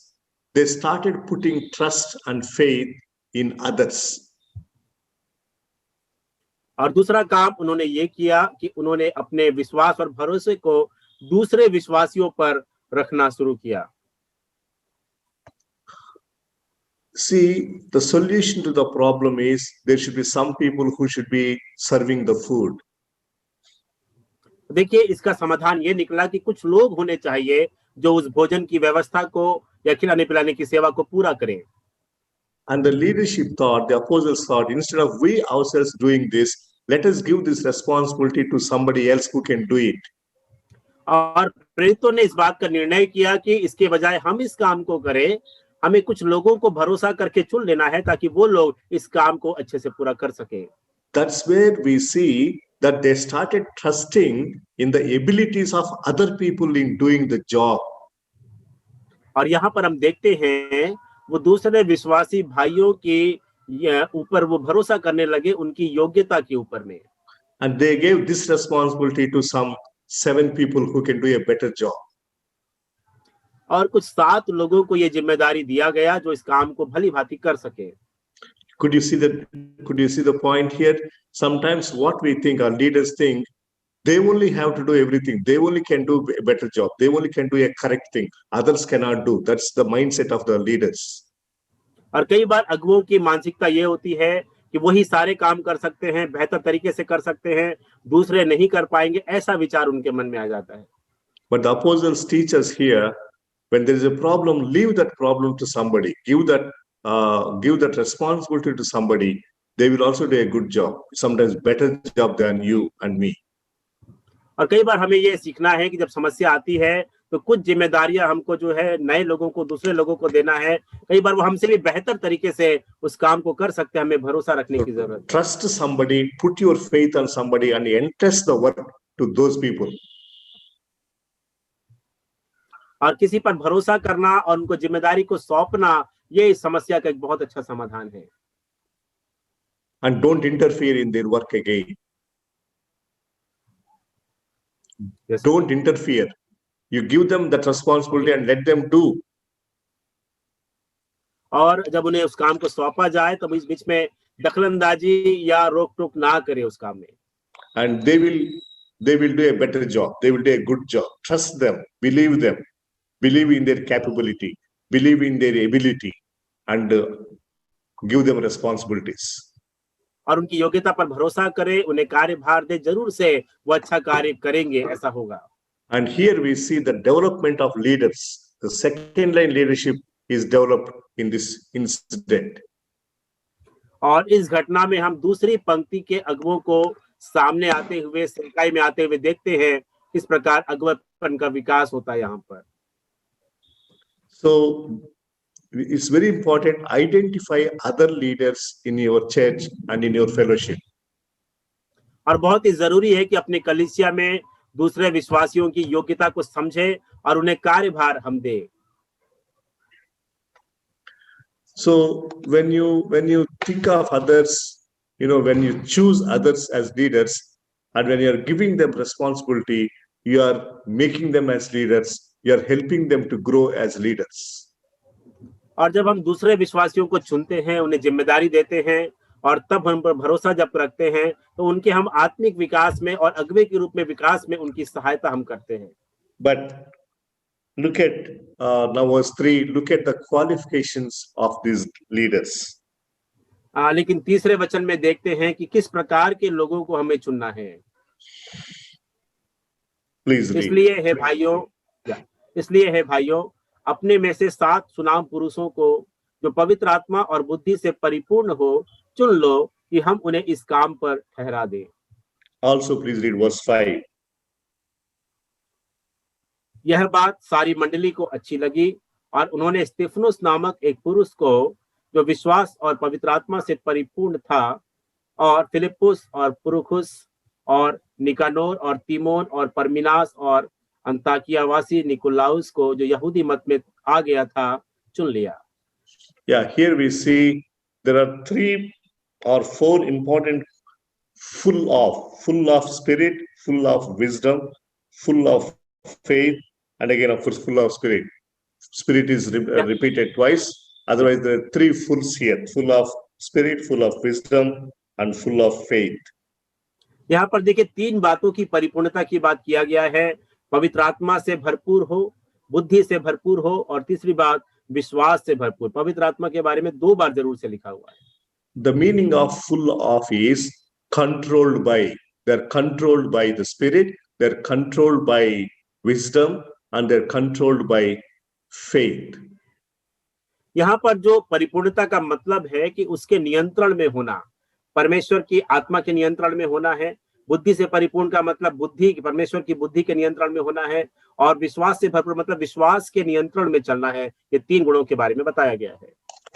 they started putting trust and faith in others. और दूसरा काम उन्होंने ये किया कि उन्होंने अपने विश्वास और भरोसे को दूसरे विश्वासियों पर रखना शुरू किया. See, the solution to the problem is there should be some people who should be serving the food. देखिए इसका समाधान ये निकला कि कुछ लोग होने चाहिए जो उस भोजन की व्यवस्था को या खिलाने पिलाने की सेवा को पूरा करें. And the leadership thought, the apostles thought, instead of we ourselves doing this, let us give this responsibility to somebody else who can do it. और प्रेरितों ने इस बात का निर्णय किया कि इसके बजाय हम इस काम को करें, हमें कुछ लोगों को भरोसा करके चुन लेना है ताकि वो लोग इस काम को अच्छे से पूरा कर सके. That's where we see that they started trusting in the abilities of other people in doing the job. और यहाँ पर हम देखते हैं वो दूसरे विश्वासी भाइयों के ऊपर वो भरोसा करने लगे उनकी योग्यता के ऊपर में. And they gave this responsibility to some 7 people who can do a better job. और कुछ 7 लोगों को ये जिम्मेदारी दिया गया जो इस काम को भली भांति कर सके. Could you see the point here? Sometimes what we think, our leaders think, they only have to do everything. They only can do a better job. They only can do a correct thing. Others cannot do. That's the mindset of the leaders. और कई बार अगुवों की मानसिकता ये होती है कि वही सारे काम कर सकते हैं, बेहतर तरीके से कर सकते हैं, दूसरे नहीं कर पाएंगे, ऐसा विचार उनके मन में आ जाता है. But the apostles teach us here, when there is a problem, leave that problem to somebody. Give that responsibility to somebody. They will also do a good job, sometimes better job than you and me. और कई बार हमें ये सीखना है कि जब समस्या आती है तो कुछ जिम्मेदारियां हमको जो है नए लोगों को, दूसरे लोगों को देना है. कई बार वो हमसे भी बेहतर तरीके से उस काम को कर सकते हैं. हमें भरोसा रखने की जरूरत है. Trust somebody, put your faith on somebody and entrust the work to those people. और किसी पर भरोसा करना और उनको जिम्मेदारी को सौंपना, ये इस समस्या का एक बहुत अच्छा समाधान है. And don't interfere in their work again. Yes. Don't interfere. You give them that responsibility and let them do. और जब उन्हें उस काम को सौंपा जाए तब इस बीच में दखलंदाजी या रोक टोक ना करे उस काम में. And they will do a better job. They will do a good job. Trust them. Believe in their capability. Believe in their ability, and give them responsibilities. और उनकी योग्यता पर भरोसा करें, उन्हें कार्यभार दे, जरूर से वो अच्छा कार्य करेंगे, ऐसा होगा. And here we see the development of leaders. The second line leadership is developed in this incident. और इस घटना में हम दूसरी पंक्ति के अगुवों को सामने आते हुए, सेवकाई में आते हुए देखते हैं किस प्रकार अगुवपन का विकास होता है यहाँ पर. So it's very important, identify other leaders in your church and in your fellowship. और बहुत ही जरूरी है कि अपने कलीसिया में दूसरे विश्वासियों की योग्यता को समझे और उन्हें कार्यभार हम दे. So when you think of others, when you choose others as leaders, and when you are giving them responsibility, you are making them as leaders, you are helping them to grow as leaders. और जब हम दूसरे विश्वासियों को चुनते हैं, उन्हें जिम्मेदारी देते हैं और तब हम पर भरोसा जब रखते हैं, तो उनके हम आत्मिक विकास में और अगुवे के रूप में विकास में उनकी सहायता हम करते हैं। But look at now verse 3, look at the qualifications of these leaders. लेकिन तीसरे वचन में देखते हैं कि किस प्रकार के लोगों को हमें चुनना है। Please read. इसलिए है भाइयों, अपने में से 7 सुनाम पुरुषों को जो पवित्र आत्मा और बुद्धि से परिपूर्ण हो चुन लो कि हम उन्हें इस काम पर ठहरा दें। Also please read verse 5. यह बात सारी मंडली को अच्छी लगी और उन्होंने स्तिफनुस नामक एक पुरुष को जो विश्वास और पवित्र आत्मा से परिपूर्ण था, और फिलिप्पुस और पुरुखुस और निकानोर और तीमोन और परमिनास और अंताकियावासी निकोलाउस को जो यहूदी मत में आ गया था चुन लिया। Yeah, here we see there are 3 or 4 important full of spirit, full of wisdom, full of faith, and again of course full of spirit. Spirit is repeated twice. Otherwise there are 3 fulls here: full of spirit, full of wisdom, and full of faith. यहाँ पर देखिए 3 बातों की परिपूर्णता की बात किया गया है। पवित्र आत्मा से भरपूर हो, बुद्धि से भरपूर हो, और तीसरी बात विश्वास से भरपूर। पवित्र आत्मा के बारे में 2 बार जरूर से लिखा हुआ है। The meaning of full of is controlled by. They're controlled by the spirit, they're controlled by wisdom, and they're controlled by faith. यहाँ पर जो परिपूर्णता का मतलब है कि उसके नियंत्रण में होना, परमेश्वर की आत्मा के नियंत्रण में होना है। बुद्धि से परिपूर्ण का मतलब बुद्धि, परमेश्वर की बुद्धि के नियंत्रण में होना है, और विश्वास से भरपूर मतलब विश्वास के नियंत्रण में चलना है। ये 3 गुणों के बारे में बताया गया है।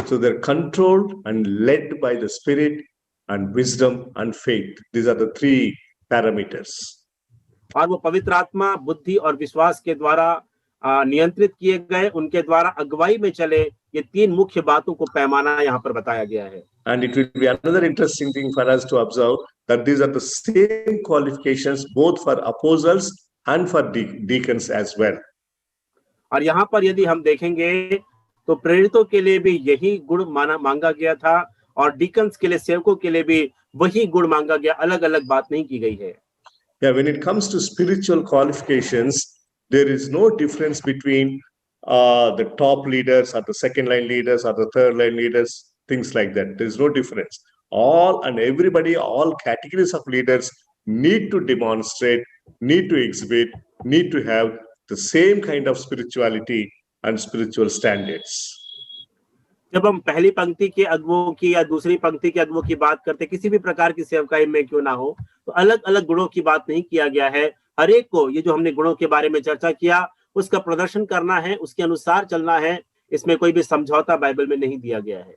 So they're controlled and led by the spirit and wisdom and faith. These are the 3 parameters. और वो पवित्र आत्मा, बुद्धि और विश्वास के द्वारा नियंत्रित किए गए, उनके द्वारा अगुवाई में चले। ये 3 मुख्य बातों को पैमाना यहाँ पर बताया गया है। And it will be another interesting thing for us to observe that these are the same qualifications both for apostles and for deacons as well. और यहाँ पर यदि हम देखेंगे तो प्रेरितों के लिए भी यही गुण मांगा गया था, और डीकन्स के लिए, सेवकों के लिए भी वही गुण मांगा गया। अलग अलग बात नहीं की गई है। Yeah, when it comes to spiritual qualifications, there is no difference between the top leaders or the second line leaders or the third line leaders, things like that. There is no difference. All and everybody, all categories of leaders need to demonstrate, need to exhibit, need to have the same kind of spirituality and spiritual standards. जब हम पहली पंक्ति के अगुवों की या दूसरी पंक्ति के अगुवों की बात करते, किसी भी प्रकार की सेवकाई में क्यों ना हो, तो अलग अलग गुणों की बात नहीं किया गया है। हर एक को ये जो हमने गुणों के बारे में चर्चा किया, उसका प्रदर्शन करना है, उसके अनुसार चलना है। इसमें कोई भी समझौता बाइबल में नहीं दिया गया है।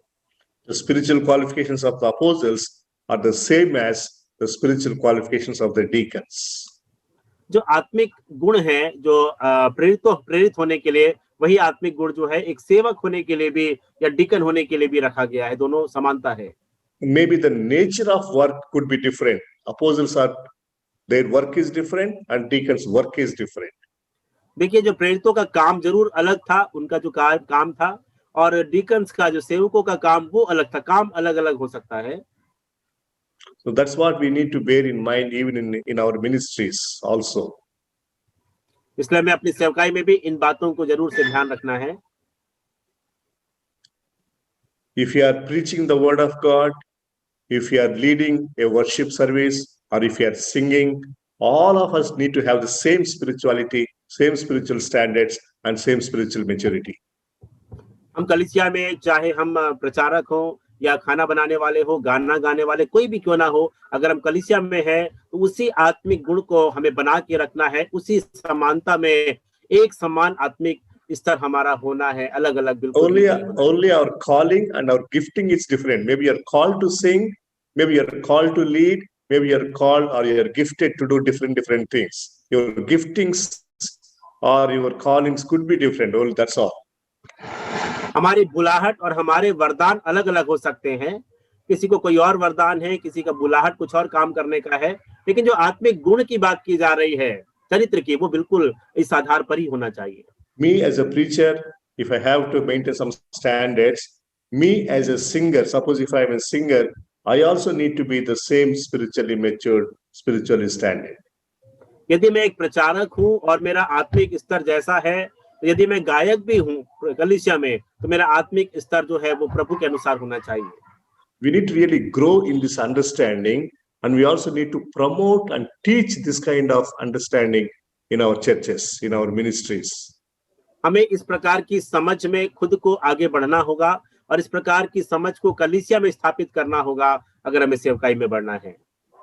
The spiritual qualifications of the apostles are the same as the spiritual qualifications of the deacons. जो आत्मिक गुण है जो प्रेरित होने के लिए, वही आत्मिक गुण जो है एक सेवक होने के लिए भी या डीकन होने के लिए भी रखा गया है। दोनों समानता है। Maybe the nature of work could be different. Apostles are, their work is different, and deacons' work is different. देखिए, जो प्रेरितों का काम जरूर अलग था, उनका जो काम था, और डीकन्स का, जो सेवकों का काम, वो अलग था। काम अलग अलग हो सकता है। So that's what we need to bear in mind even in our ministries also. इसलिए हमें अपनी सेवकाई में भी इन बातों को जरूर से ध्यान रखना है। If you are preaching the word of God, if you are leading a worship service, or if you are singing, all of us need to have the same spirituality, same spiritual standards, and same spiritual maturity. हम कलीसिया में, चाहे हम प्रचारक हो या खाना बनाने वाले हो, गाना गाने वाले, कोई भी क्यों ना हो, अगर हम कलीसिया में हैं तो उसी आत्मिक गुण को हमें बना के रखना है। उसी समानता में एक समान आत्मिक स्तर हमारा होना है। अलग अलग बिल्कुल only our calling and our gifting is different. Maybe you're called to sing, maybe you're called to lead, maybe you're called or you're gifted to do different things. Your giftings or your callings could be different. That's all. हमारी बुलाहट और हमारे वरदान अलग अलग हो सकते हैं। किसी को कोई और वरदान है, किसी का बुलाहट कुछ और काम करने का है, लेकिन जो आत्मिक गुण की बात की जा रही है, चरित्र की, वो बिल्कुल इस आधार पर ही होना चाहिए। Me as a preacher, if I have to maintain some standards, me as a singer, suppose if I am a singer, I also need to be the same spiritually matured, spiritually standard. यदि मैं एक प्रचारक हूँ और मेरा आत्मिक स्तर जैसा है, तो यदि मैं गायक भी हूँ कलीसिया में, तो मेरा आत्मिक स्तर जो है वो प्रभु के अनुसार होना चाहिए। We need to really grow in this understanding, and we also need to promote and teach this kind of understanding in our churches, in our ministries. हमें इस प्रकार की समझ में खुद को आगे बढ़ना होगा और इस प्रकार की समझ को कलीसिया में स्थापित करना होगा अगर हमें सेवकाई में बढ़ना है।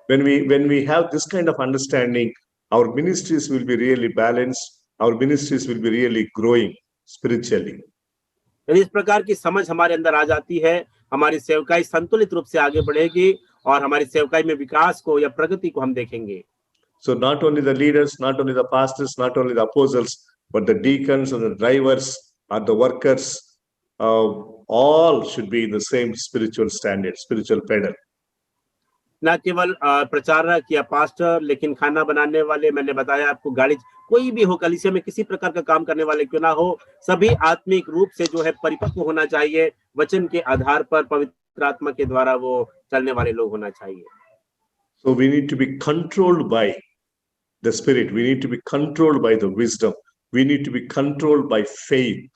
When we have this kind of understanding, our ministries will be really balanced, our ministries will be really growing spiritually. यदि इस प्रकार की समझ हमारे अंदर आ जाती है, हमारी सेवकाई संतुलित रूप से आगे बढ़ेगी और हमारी सेवकाई में विकास को या प्रगति को हम देखेंगे। So not only the leaders, not only the pastors, not only the apostles, but the deacons or the drivers or the workers, all should be in the same spiritual standard, spiritual pedal. न केवल प्रचारक या pastor, लेकिन खाना बनाने वाले, मैंने बताया आपको, गाड़ी, कोई भी हो, कलीसिया में किसी प्रकार का काम करने वाले क्यों ना हो, सभी आत्मिक रूप से जो है परिपक्व होना चाहिए। वचन के आधार पर पवित्र आत्मा के द्वारा वो चलने वाले लोग होना चाहिए। So we need to be controlled by the Spirit. We need to be controlled by the wisdom. We need to be controlled by faith.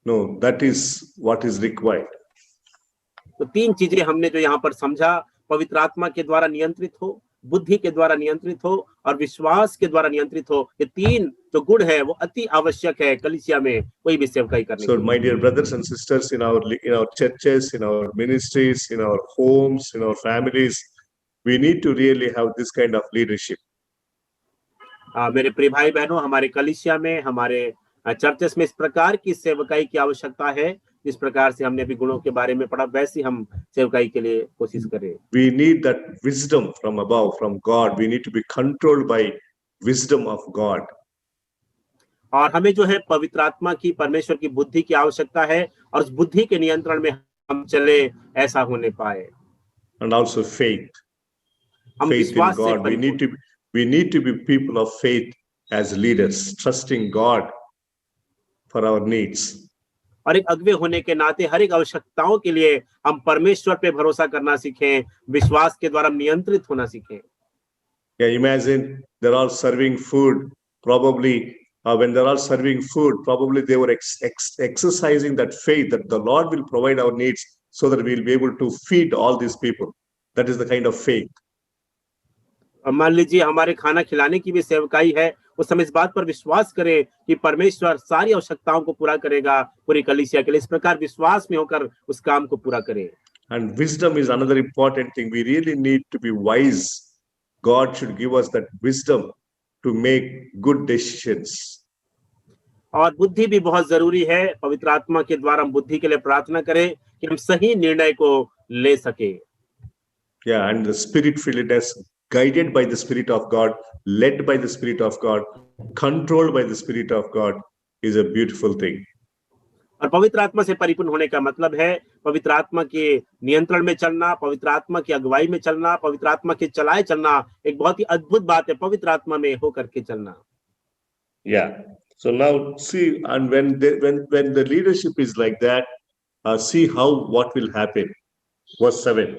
No, that is what is required. तो तीन चीजें हमने जो यहाँ पर समझा, पवित्र आत्मा के द्वारा नियंत्रित हो, बुद्धि के द्वारा नियंत्रित हो और विश्वास के द्वारा नियंत्रित हो। ये तीन जो गुण है वो अति आवश्यक है कलीसिया में कोई भी सेवकाई करने। So my dear brothers and sisters, in our churches, in our ministries, in our homes, in our families, we need to really have this kind of leadership. मेरे प्रिय भाई बहनों, हमारे कलीसिया में, हमारे चर्चेस में इस प्रकार की सेवकाई की आवश्यकता है। जिस प्रकार से हमने अभी गुणों के बारे में पढ़ा, वैसे हम सेवकाई के लिए कोशिश करें। We need that wisdom from above, from God. We need to be controlled by wisdom of God. और हमें जो है पवित्र आत्मा की, परमेश्वर की बुद्धि की आवश्यकता है और उस बुद्धि के नियंत्रण में हम चले, ऐसा होने पाए। And also faith. हम Faith in विश्वास से God. We need to be people of faith as leaders, trusting God for our needs. और एक अगुवे होने के नाते हर एक आवश्यकताओं के लिए हम परमेश्वर पे भरोसा करना सीखें, विश्वास के द्वारा नियंत्रित होना सीखें। Yeah, imagine they're all serving food. Probably when they're all serving food, probably they were exercising that faith that the Lord will provide our needs so that we'll be able to feed all these people. That is the kind of faith. और मान लीजिए हमारे खाना खिलाने की भी सेवकाई है, उस समय इस बात पर विश्वास करें कि परमेश्वर सारी आवश्यकताओं को पूरा करेगा पूरी कलीसिया के लिए। इस प्रकार विश्वास में होकर उस काम को पूरा करें। And wisdom is another important thing. We really need to be wise. God should give us that wisdom to make good decisions. और बुद्धि भी बहुत जरूरी है। पवित्र आत्मा के द्वारा हम बुद्धि के लिए प्रार्थना करें कि हम सही निर्णय को ले सके। Yeah, and the spirit-filledness, guided by the Spirit of God, led by the Spirit of God, controlled by the Spirit of God is a beautiful thing. और पवित्र आत्मा से परिपूर्ण होने का मतलब है पवित्र आत्मा के नियंत्रण में चलना, पवित्र आत्मा की अगुवाई में चलना, पवित्र आत्मा के चलाए चलना एक बहुत ही अद्भुत बात है, पवित्र आत्मा में होकर के चलना। Yeah. So now see, and when the leadership is like that, see what will happen. Verse 7.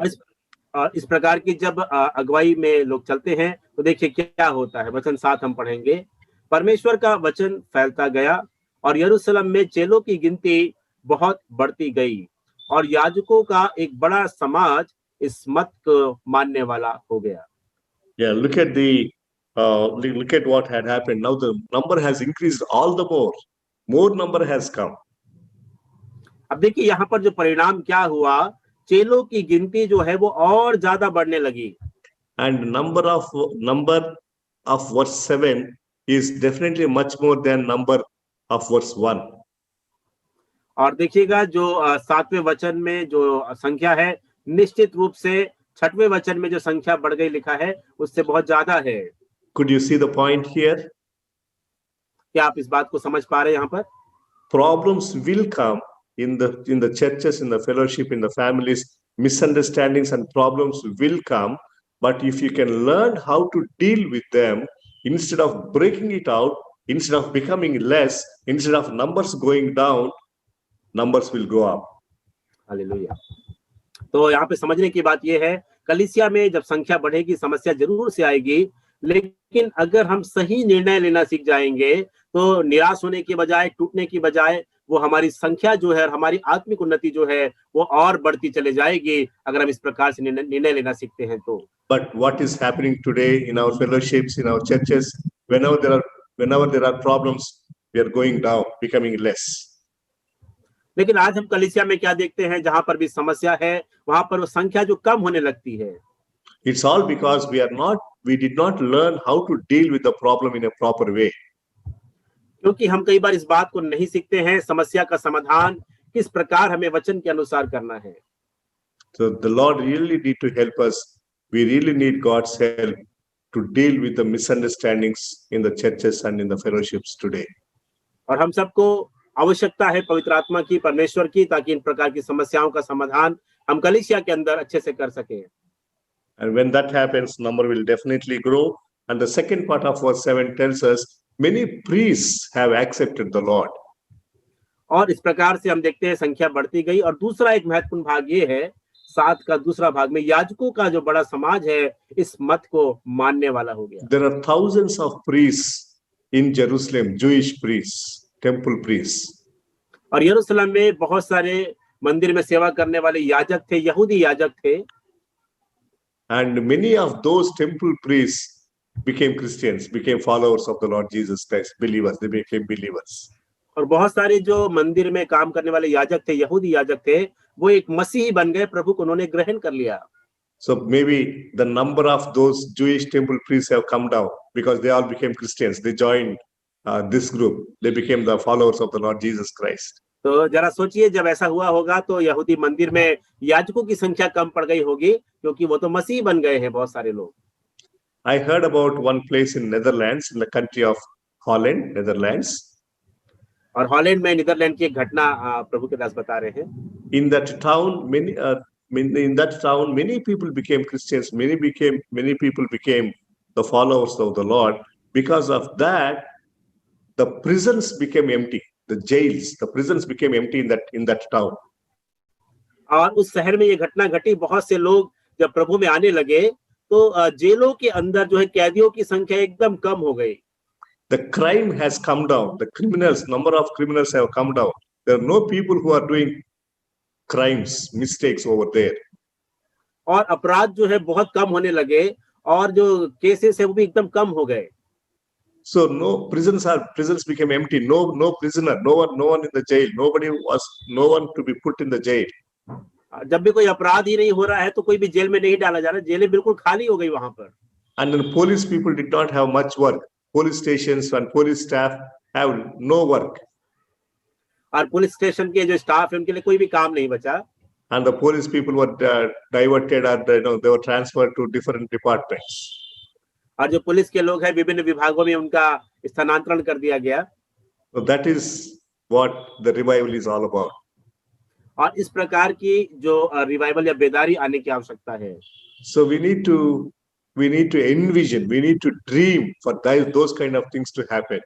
इस प्रकार की जब अगुवाई में लोग चलते हैं तो देखिए क्या होता है। वचन 7 हम पढ़ेंगे। परमेश्वर का वचन फैलता गया और यरूशलेम में चेलों की गिनती बहुत बढ़ती गई और याजकों का एक बड़ा समाज इस मत को मानने वाला हो गया। Yeah, look at what had happened. Now the number has increased all the more. More number has come. अब देखिए यहाँ पर जो परिणाम क्या हुआ, चेलों की गिनती जो है वो और ज्यादा बढ़ने लगी। And number of verse 7 is definitely much more than number of verse 1. और देखिएगा जो 7वें वचन में जो संख्या है, निश्चित रूप से 6वें वचन में जो संख्या बढ़ गई लिखा है उससे बहुत ज्यादा है। Could you see the point here? क्या आप इस बात को समझ पा रहे हैं यहाँ पर? Problems will come in the churches, in the fellowship, in the families, misunderstandings and problems will come. But if you can learn how to deal with them, instead of breaking it out, instead of becoming less, instead of numbers going down, numbers will go up. Hallelujah. तो यहाँ पे समझने की बात यह है, कलीसिया में जब संख्या बढ़ेगी समस्या जरूर से आएगी, लेकिन अगर हम सही निर्णय लेना सीख जाएंगे तो निराश होने के बजाय, टूटने की बजाय, वो हमारी संख्या जो है, हमारी आत्मिक उन्नति जो है वो और बढ़ती चले जाएगी अगर हम इस प्रकार से निर्णय लेना सीखते हैं तो। But what is happening today in our fellowships, in our churches, whenever there are problems, we are going down, becoming less. लेकिन आज हम कलीसिया में क्या देखते हैं, जहां पर भी समस्या है वहां पर वो संख्या जो कम होने लगती है। It's all because we did not learn how to deal with the problem in a proper way. क्योंकि हम कई बार इस बात को नहीं सीखते हैं, समस्या का समाधान किस प्रकार हमें वचन के अनुसार करना है। So the Lord really need to help us. We really need God's help to deal with the misunderstandings in the churches and in the fellowships today. और हम सबको आवश्यकता है पवित्र आत्मा की, परमेश्वर की, ताकि इन प्रकार की समस्याओं का समाधान हम कलीसिया के अंदर अच्छे से कर सकें। And when that happens, number will definitely grow. And the second part of verse 7 tells us many priests have accepted the Lord. और इस प्रकार से हम देखते हैं संख्या बढ़ती गई। और दूसरा एक महत्वपूर्ण भाग ये है, 7 का दूसरा भाग में याजकों का जो बड़ा समाज है इस मत को मानने वाला हो गया। There are thousands of priests in Jerusalem, Jewish priests, temple priests. और यरूशलेम में बहुत सारे मंदिर में सेवा करने वाले याजक थे, यहूदी याजक थे। And many of those temple priests became Christians, became followers of the Lord Jesus Christ, believers. They became believers. और बहुत सारे जो मंदिर में काम करने वाले याजक थे, यहूदी याजक थे, वो एक मसीही बन गए, प्रभु को उन्होंने ग्रहण कर लिया। So maybe the number of those Jewish temple priests have come down because they all became Christians. They joined this group. They became the followers of the Lord Jesus Christ. तो जरा सोचिए, जब ऐसा हुआ होगा तो यहूदी मंदिर में याजकों की संख्या कम पड़ गई होगी, क्योंकि वो तो मसीही बन गए हैं बहुत सारे लोग। I heard about one place in Netherlands, in the country of Holland, Netherlands. और हॉलैंड में, नीदरलैंड की एक घटना प्रभु के दास बता रहे हैं। In that town, many people became Christians. Many people became the followers of the Lord. Because of that, the prisons became empty. The jails, the prisons became empty in that town. और उस शहर में ये घटना घटी, बहुत से लोग जब प्रभु में आने लगे तो जेलों के अंदर जो है कैदियों की संख्या एकदम कम हो गई। The crime has come down. The number of criminals have come down. There are no people who are doing crimes, mistakes over there. और अपराध जो है बहुत कम होने लगे और जो केसेस है वो भी एकदम कम हो गए। So prisons became empty. No prisoner, no one in the jail. No one to be put in the jail. जब भी कोई अपराध ही नहीं हो रहा है तो कोई भी जेल में नहीं डाला जा रहा, जेलें बिल्कुल खाली हो गई वहां पर। And the police people did not have much work. Police stations and police staff have no work. और पुलिस स्टेशन के जो स्टाफ है उनके लिए कोई भी काम नहीं बचा। And the police people were diverted, and they were transferred to different departments. और जो पुलिस के लोग हैं विभिन्न विभागों में उनका स्थानांतरण कर दिया गया। So that is what the revival is all about. और इस प्रकार की जो रिवाइवल या बेदारी आने की आवश्यकता है। So we need to envision, we need to dream for those kind of things to happen.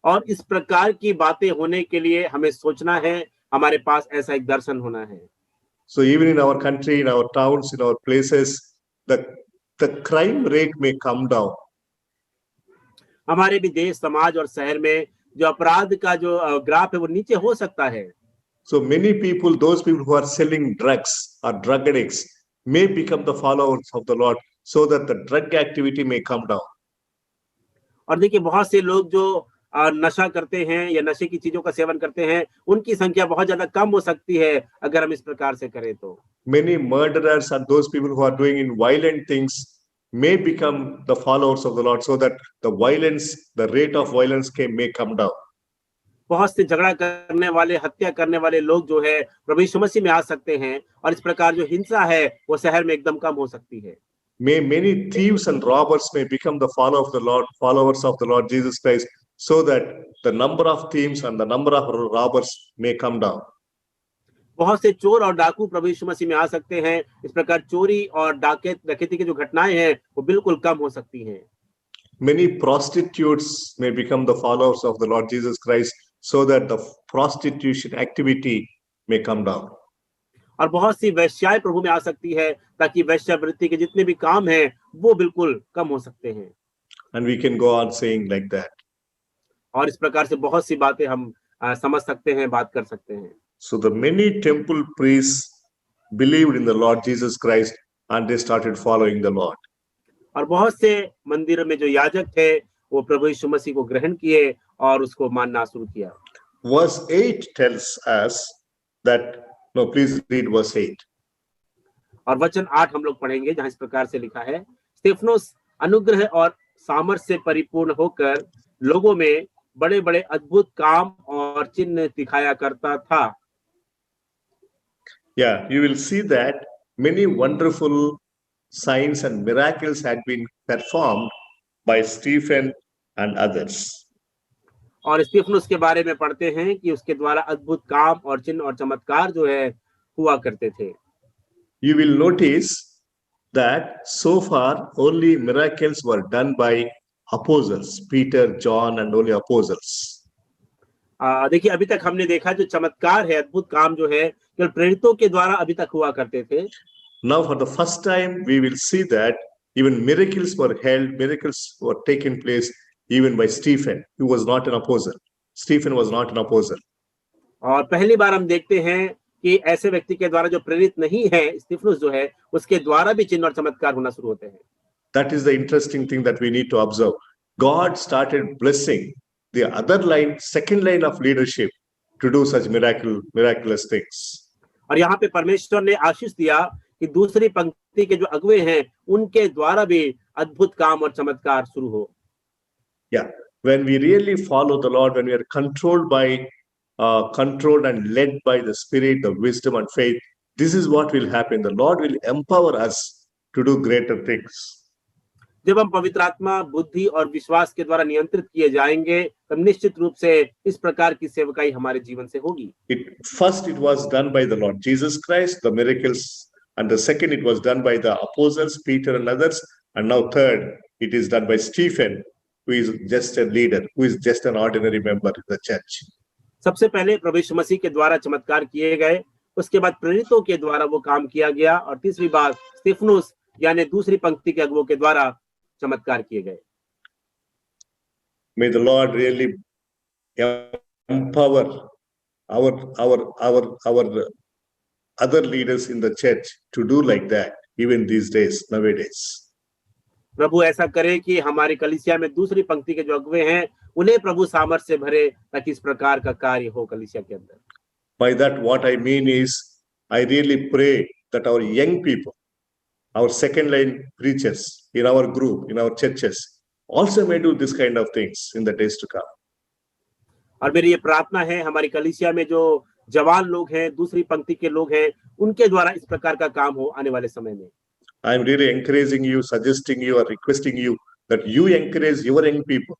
और इस प्रकार की बातें होने के लिए हमें सोचना है, हमारे पास ऐसा एक दर्शन होना है। So even in our country, in our towns, in our places, the crime rate may come down. हमारे भी देश, समाज और शहर में जो अपराध का जो ग्राफ है वो नीचे हो सकता है। So many people, those people who are selling drugs or drug addicts, may become the followers of the Lord, so that the drug activity may come down. और देखिए बहुत से लोग जो नशा करते हैं या नशे की चीजों का सेवन करते हैं, उनकी संख्या बहुत ज्यादा कम हो सकती है अगर हम इस प्रकार से करें तो। Many murderers and those people who are doing in violent things may become the followers of the Lord, so that the rate of violence may come down. बहुत से झगड़ा करने वाले, हत्या करने वाले लोग जो है प्रभु यीशु मसीह में आ सकते हैं, और इस प्रकार जो हिंसा है वो शहर में एकदम कम हो सकती है। May many thieves and robbers may become the followers of the Lord Jesus Christ, so that the number of thieves and the number of robbers may come down. बहुत से चोर और डाकू प्रभु यीशु मसीह में आ सकते हैं। इस प्रकार चोरी और डकैती की जो घटनाएं हैं वो बिल्कुल कम हो सकती हैं। Many prostitutes may become the followers of the Lord Jesus Christ, so that the prostitution activity may come down. और बहुत सी वैश्याएं प्रभु में आ सकती है ताकि वैश्यावृत्ति के जितने भी काम हैं वो बिल्कुल कम हो सकते हैं। And we can go on saying like that. और इस प्रकार से बहुत सी बातें हम समझ सकते हैं, बात कर सकते हैं। So the many temple priests believed in the Lord Jesus Christ and they started following the Lord. और बहुत से मंदिरों में जो याजक थे वो प्रभु यीशु मसीह को ग्रहण किए और उसको मानना शुरू किया। Verse 8 tells us that, no, please read verse 8. और वचन 8 हम लोग पढ़ेंगे जहां इस प्रकार से लिखा है, स्तेफनोस अनुग्रह और सामर्थ से परिपूर्ण होकर लोगों में बड़े बड़े अद्भुत काम और चिन्ह दिखाया करता था। Yeah, you will see that many wonderful signs and miracles had been performed by Stephen and others. और स्तिफनुस के बारे में पढ़ते हैं कि उसके द्वारा अद्भुत काम और चिन्ह और चमत्कार जो है हुआ करते थे। You will notice that so far only miracles were done by apostles, Peter, John, and only apostles. देखिए अभी तक हमने देखा जो चमत्कार है, अद्भुत काम जो है केवल प्रेरितों के द्वारा अभी तक हुआ करते थे। Now for the first time we will see that even miracles were held, miracles were taken place even by Stephen, who was not an apostle. Stephen was not an apostle. और पहली बार हम देखते हैं कि ऐसे व्यक्ति के द्वारा जो प्रेरित नहीं है, स्तिफनुस जो है, उसके द्वारा भी चिन्ह और चमत्कार होना शुरू होते हैं। That is the interesting thing that we need to observe. God started blessing the other line, second line of leadership to do such miraculous things. और यहाँ पे परमेश्वर ने आशीष दिया कि दूसरी पंक्ति के जो अगुवे हैं उनके द्वारा भी अद्भुत काम और चमत्कार शुरू हो। Yeah, when we really follow the Lord, when we are controlled and led by the Spirit, the wisdom and faith, this is what will happen. The Lord will empower us to do greater things. जब हम पवित्र आत्मा, बुद्धि और विश्वास के द्वारा नियंत्रित किए जाएंगे तब निश्चित रूप से इस प्रकार की सेवकाई हमारे जीवन से होगी। First it was done by the Lord Jesus Christ, the miracles, and the second it was done by the apostles, Peter and others, and now third it is done by Stephen, who is just a leader, who is just an ordinary member in the church. सबसे पहले प्रभु यीशु मसीह के द्वारा चमत्कार किए गए, उसके बाद प्रेरितों के द्वारा वो काम किया गया और तीसरी बार स्तिफनुस यानी दूसरी पंक्ति के अगुवों के द्वारा चमत्कार किए गए। May the Lord really empower our other leaders in the church to do like that even these days, nowadays. प्रभु ऐसा करे कि हमारी कलीसिया में दूसरी पंक्ति के जो अगुवे हैं उन्हें प्रभु सामर्थ से भरे ताकि इस प्रकार का कार्य हो कलीसिया के अंदर। By that what I mean is I really pray that our young people, our second line preachers in our group, in our churches, also may do this kind of things in the days to come. और मेरी ये प्रार्थना है हमारी कलीसिया में जो जवान लोग हैं, दूसरी पंक्ति के लोग हैं, उनके द्वारा इस प्रकार का काम हो आने वाले समय में। I am really encouraging you, suggesting you, or requesting you that you encourage your young people,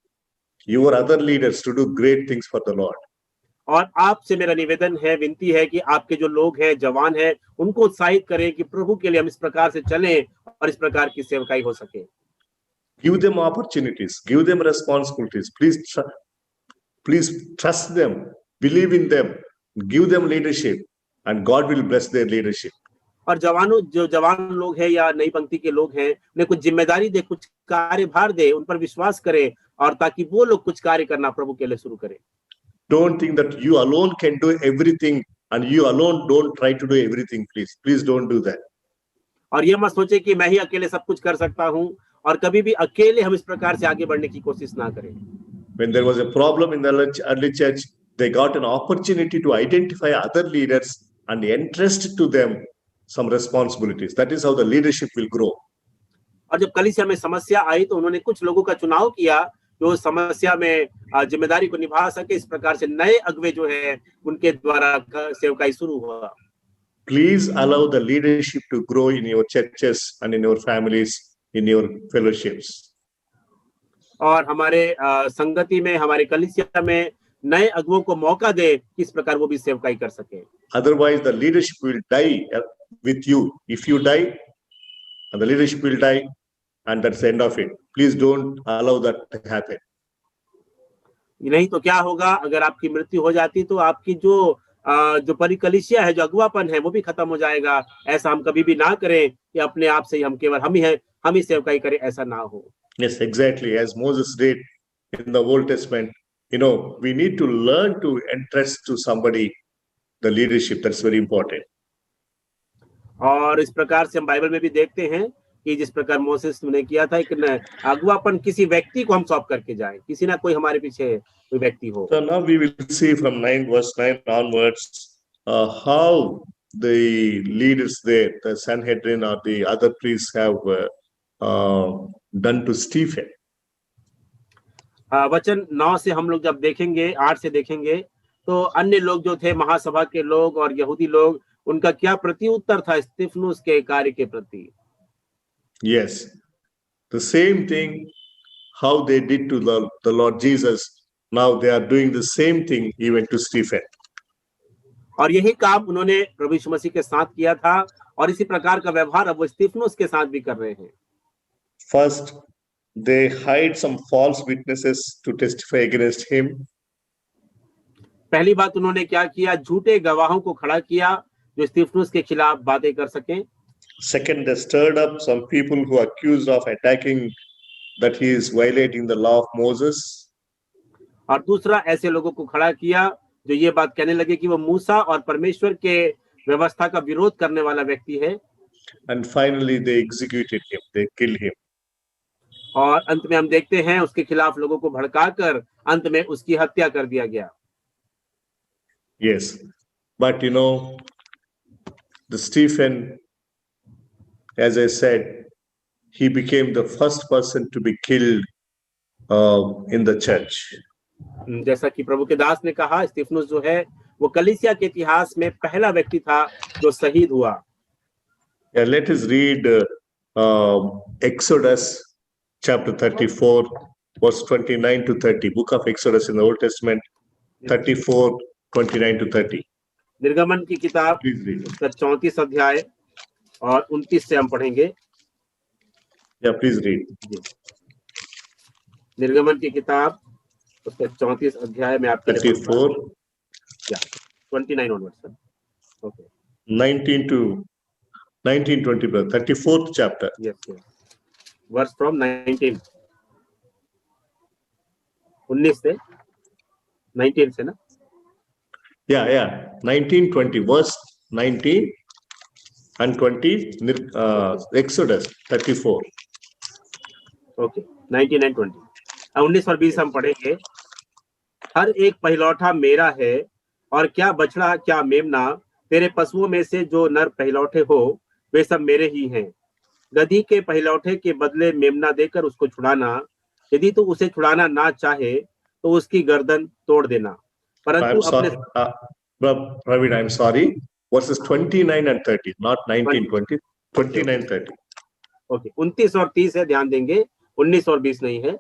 your other leaders to do great things for the Lord. और आपसे मेरा निवेदन है, विनती है कि आपके जो लोग हैं, जवान हैं, उनको उत्साहित करें कि प्रभु के लिए हम इस प्रकार से चलें और इस प्रकार की सेवकाई हो सके। Give them opportunities, give them responsibilities. Please trust them, believe in them, give them leadership, and God will bless their leadership. और जो जवान लोग हैं या नई पंक्ति के लोग हैं, उन्हें कुछ जिम्मेदारी दे, कुछ कार्यभार दे, उन पर विश्वास करें और ताकि वो लोग कुछ कार्य करना प्रभु के लिए शुरू करें। Don't think that you alone can do everything and you alone don't try to do everything. Please don't do that. और ये मत सोचे कि मैं ही अकेले सब कुछ कर सकता हूँ और कभी भी अकेले हम इस प्रकार से आगे बढ़ने की कोशिश ना करें। When there was a problem in the early church, they got an opportunity to identify other leaders and entrust to them some responsibilities. That is how the leadership will grow. और जब कलीसिया में समस्या आई तो उन्होंने कुछ लोगों का चुनाव किया जो समस्या में जिम्मेदारी को निभा सके। इस प्रकार से नए अगुवे जो है उनके द्वारा सेवकाई शुरू हुआ। Please allow the leadership to grow in your churches and in your families, in your fellowships. और हमारे संगति में, हमारे कलीसिया में नए अगुवों को मौका दे, किस प्रकार वो भी सेवकाई कर सके। Otherwise, the leadership will die with you. If you die, and the leadership will die, and that's the end of it. Please don't allow that to happen. नहीं तो क्या होगा, अगर आपकी मृत्यु हो जाती तो आपकी जो परिकलिसिया है, जो अगुवापन है, वो भी खत्म हो जाएगा। ऐसा हम कभी भी ना करें कि अपने आप से ही हम केवल हम ही हैं, हम ही सेवकाई करें, ऐसा ना हो। Yes, exactly. As Moses did in the Old Testament, we need to learn to entrust to somebody the leadership. That's very important. और इस प्रकार से हम बाइबल में भी देखते हैं कि जिस प्रकार मोसेस ने किया था, एक अगुवापन किसी व्यक्ति को हम सौंप करके जाए, किसी ना कोई हमारे पीछे कोई व्यक्ति हो। So now we will see from verse 9 onwards how the leaders there, the Sanhedrin or the other priests have done to Stephen. वचन 9 से हम लोग जब देखेंगे, 8 से देखेंगे, तो अन्य लोग जो थे, महासभा के लोग और यहूदी लोग, उनका क्या प्रत्युत्तर था स्तिफनुस के कार्य के प्रति। Yes, the same thing how they did to the Lord Jesus, now they are doing the same thing even to Stephen. और यही काम उन्होंने प्रभु यीशु मसीह के साथ किया था, और इसी प्रकार का व्यवहार अब वो स्तिफनुस के साथ भी कर रहे हैं। First, they hired some false witnesses to testify against him. पहली बात उन्होंने क्या किया, झूठे गवाहों को खड़ा किया जो स्तिफनुस के खिलाफ बातें कर सकें। Second, they stirred up some people who are accused of attacking that he is violating the law of Moses. और दूसरा, ऐसे लोगों को खड़ा किया जो ये बात कहने लगे कि वो मूसा और परमेश्वर के व्यवस्था का विरोध करने वाला व्यक्ति है। And finally, they executed him. They killed him. और अंत में हम देखते हैं उसके खिलाफ लोगों को भड़काकर अंत में उसकी हत्या कर दिया गया। Yes, but the Stephen, as I said, he became the first person to be killed in the church. जैसा कि प्रभु के दास ने कहा, स्तिफनुस जो है वो कलीसिया के इतिहास में पहला व्यक्ति था जो शहीद हुआ। Yeah, let us read Exodus chapter 34, verse 29 to 30. Book of Exodus in the Old Testament, 34, 29 to 30. निर्गमन की किताब Please read. उसका 34 अध्याय और 29 से हम पढ़ेंगे। Yeah, please read. निर्गमन की किताब उसका 34 अध्याय में आपके 34, 29 onwards. Okay. 19 to 19, 20, 34th chapter. Yes. Verse from 19. 19 से 19 से ना? Yeah. 19, 20, verse 19 and 20, Exodus 34. Okay. 19 and 20. 19 और 20 हम पढ़ेंगे। हर एक पहिलौठा मेरा है, और क्या बछड़ा क्या मेमना, तेरे पशुओं में से जो नर पहिलौठे हो वे सब मेरे ही हैं। गधी के पहिलौठे के बदले मेमना देकर उसको छुड़ाना, यदि तू उसे छुड़ाना ना चाहे तो उसकी गर्दन तोड़ देना। परंतु Praveen, I'm sorry. Verses 29 and 30, not 19, 20, 29, 30. Okay, 29 और 30 है, ध्यान देंगे, 19 और 20 नहीं है,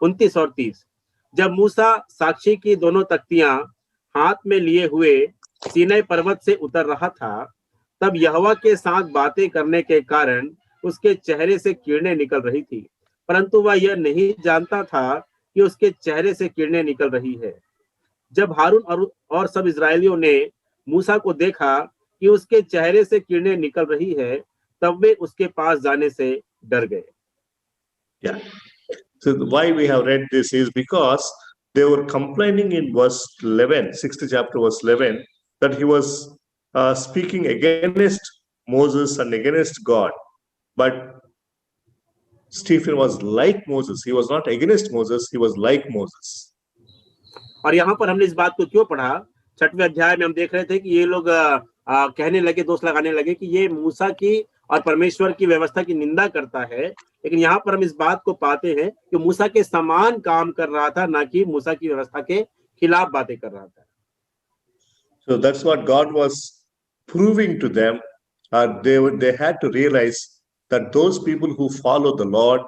29 और 30। जब मूसा साक्षी की दोनों तख्तियां हाथ में लिए हुए सीनै पर्वत से उतर रहा था, तब यहोवा के साथ बातें करने के कारण उसके चेहरे से किरणें निकल रही थी, परंतु वह यह नहीं जानता था कि उसके चेहरे से किरणें निकल रही है। जब हारून और सब इस्राएलियों ने मूसा को देखा कि उसके चेहरे से किरणें निकल रही है, तब वे उसके पास जाने से डर गए। Yeah. So why we have read this is because they were complaining in verse 11, 6th chapter, verse 11, that he was speaking against Moses and against God. But Stephen was like Moses. He was not against Moses. He was like Moses. और यहाँ पर हमने इस बात को क्यों पढ़ा, 6वें अध्याय में हम देख रहे थे कि ये लोग कहने लगे, दोष लगाने लगे कि ये मूसा की और परमेश्वर की व्यवस्था की निंदा करता है, लेकिन यहाँ पर हम इस बात को पाते हैं कि मूसा के समान काम कर रहा था, ना कि मूसा की व्यवस्था के खिलाफ बातें कर रहा था। So that's what God was proving to them. They had to realize that those people who follow the Lord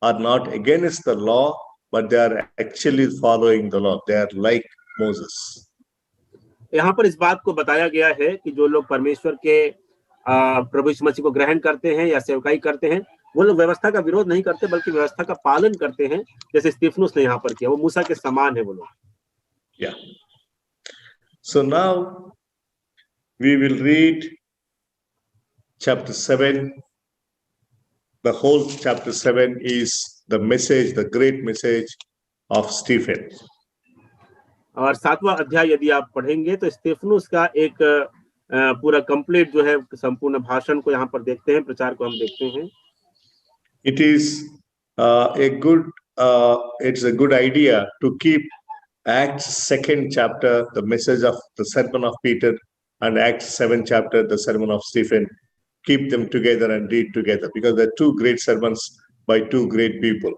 are not against the law, but they are actually following the law. They are like Moses. यहाँ पर इस बात को बताया गया है कि जो लोग परमेश्वर के प्रभु यीशु मसीह को ग्रहण करते हैं या सेवकाई करते हैं, वो लोग व्यवस्था का विरोध नहीं करते बल्कि व्यवस्था का पालन करते हैं, जैसे स्तिफनुस ने यहाँ पर किया। वो मूसा के समान है वो लोग। Yeah. So now we will read chapter 7. The whole chapter 7 is the message, the great message of Stephen. और 7वां अध्याय यदि आप पढ़ेंगे तो स्तिफनुस का एक पूरा कंप्लीट जो है संपूर्ण भाषण को यहाँ पर देखते हैं, प्रचार को हम देखते हैं। It is it's a good idea to keep Acts 2nd chapter, the message of the sermon of Peter, and Acts 7th chapter, the sermon of Stephen. Keep them together and read together, because they're two great sermons by two great people.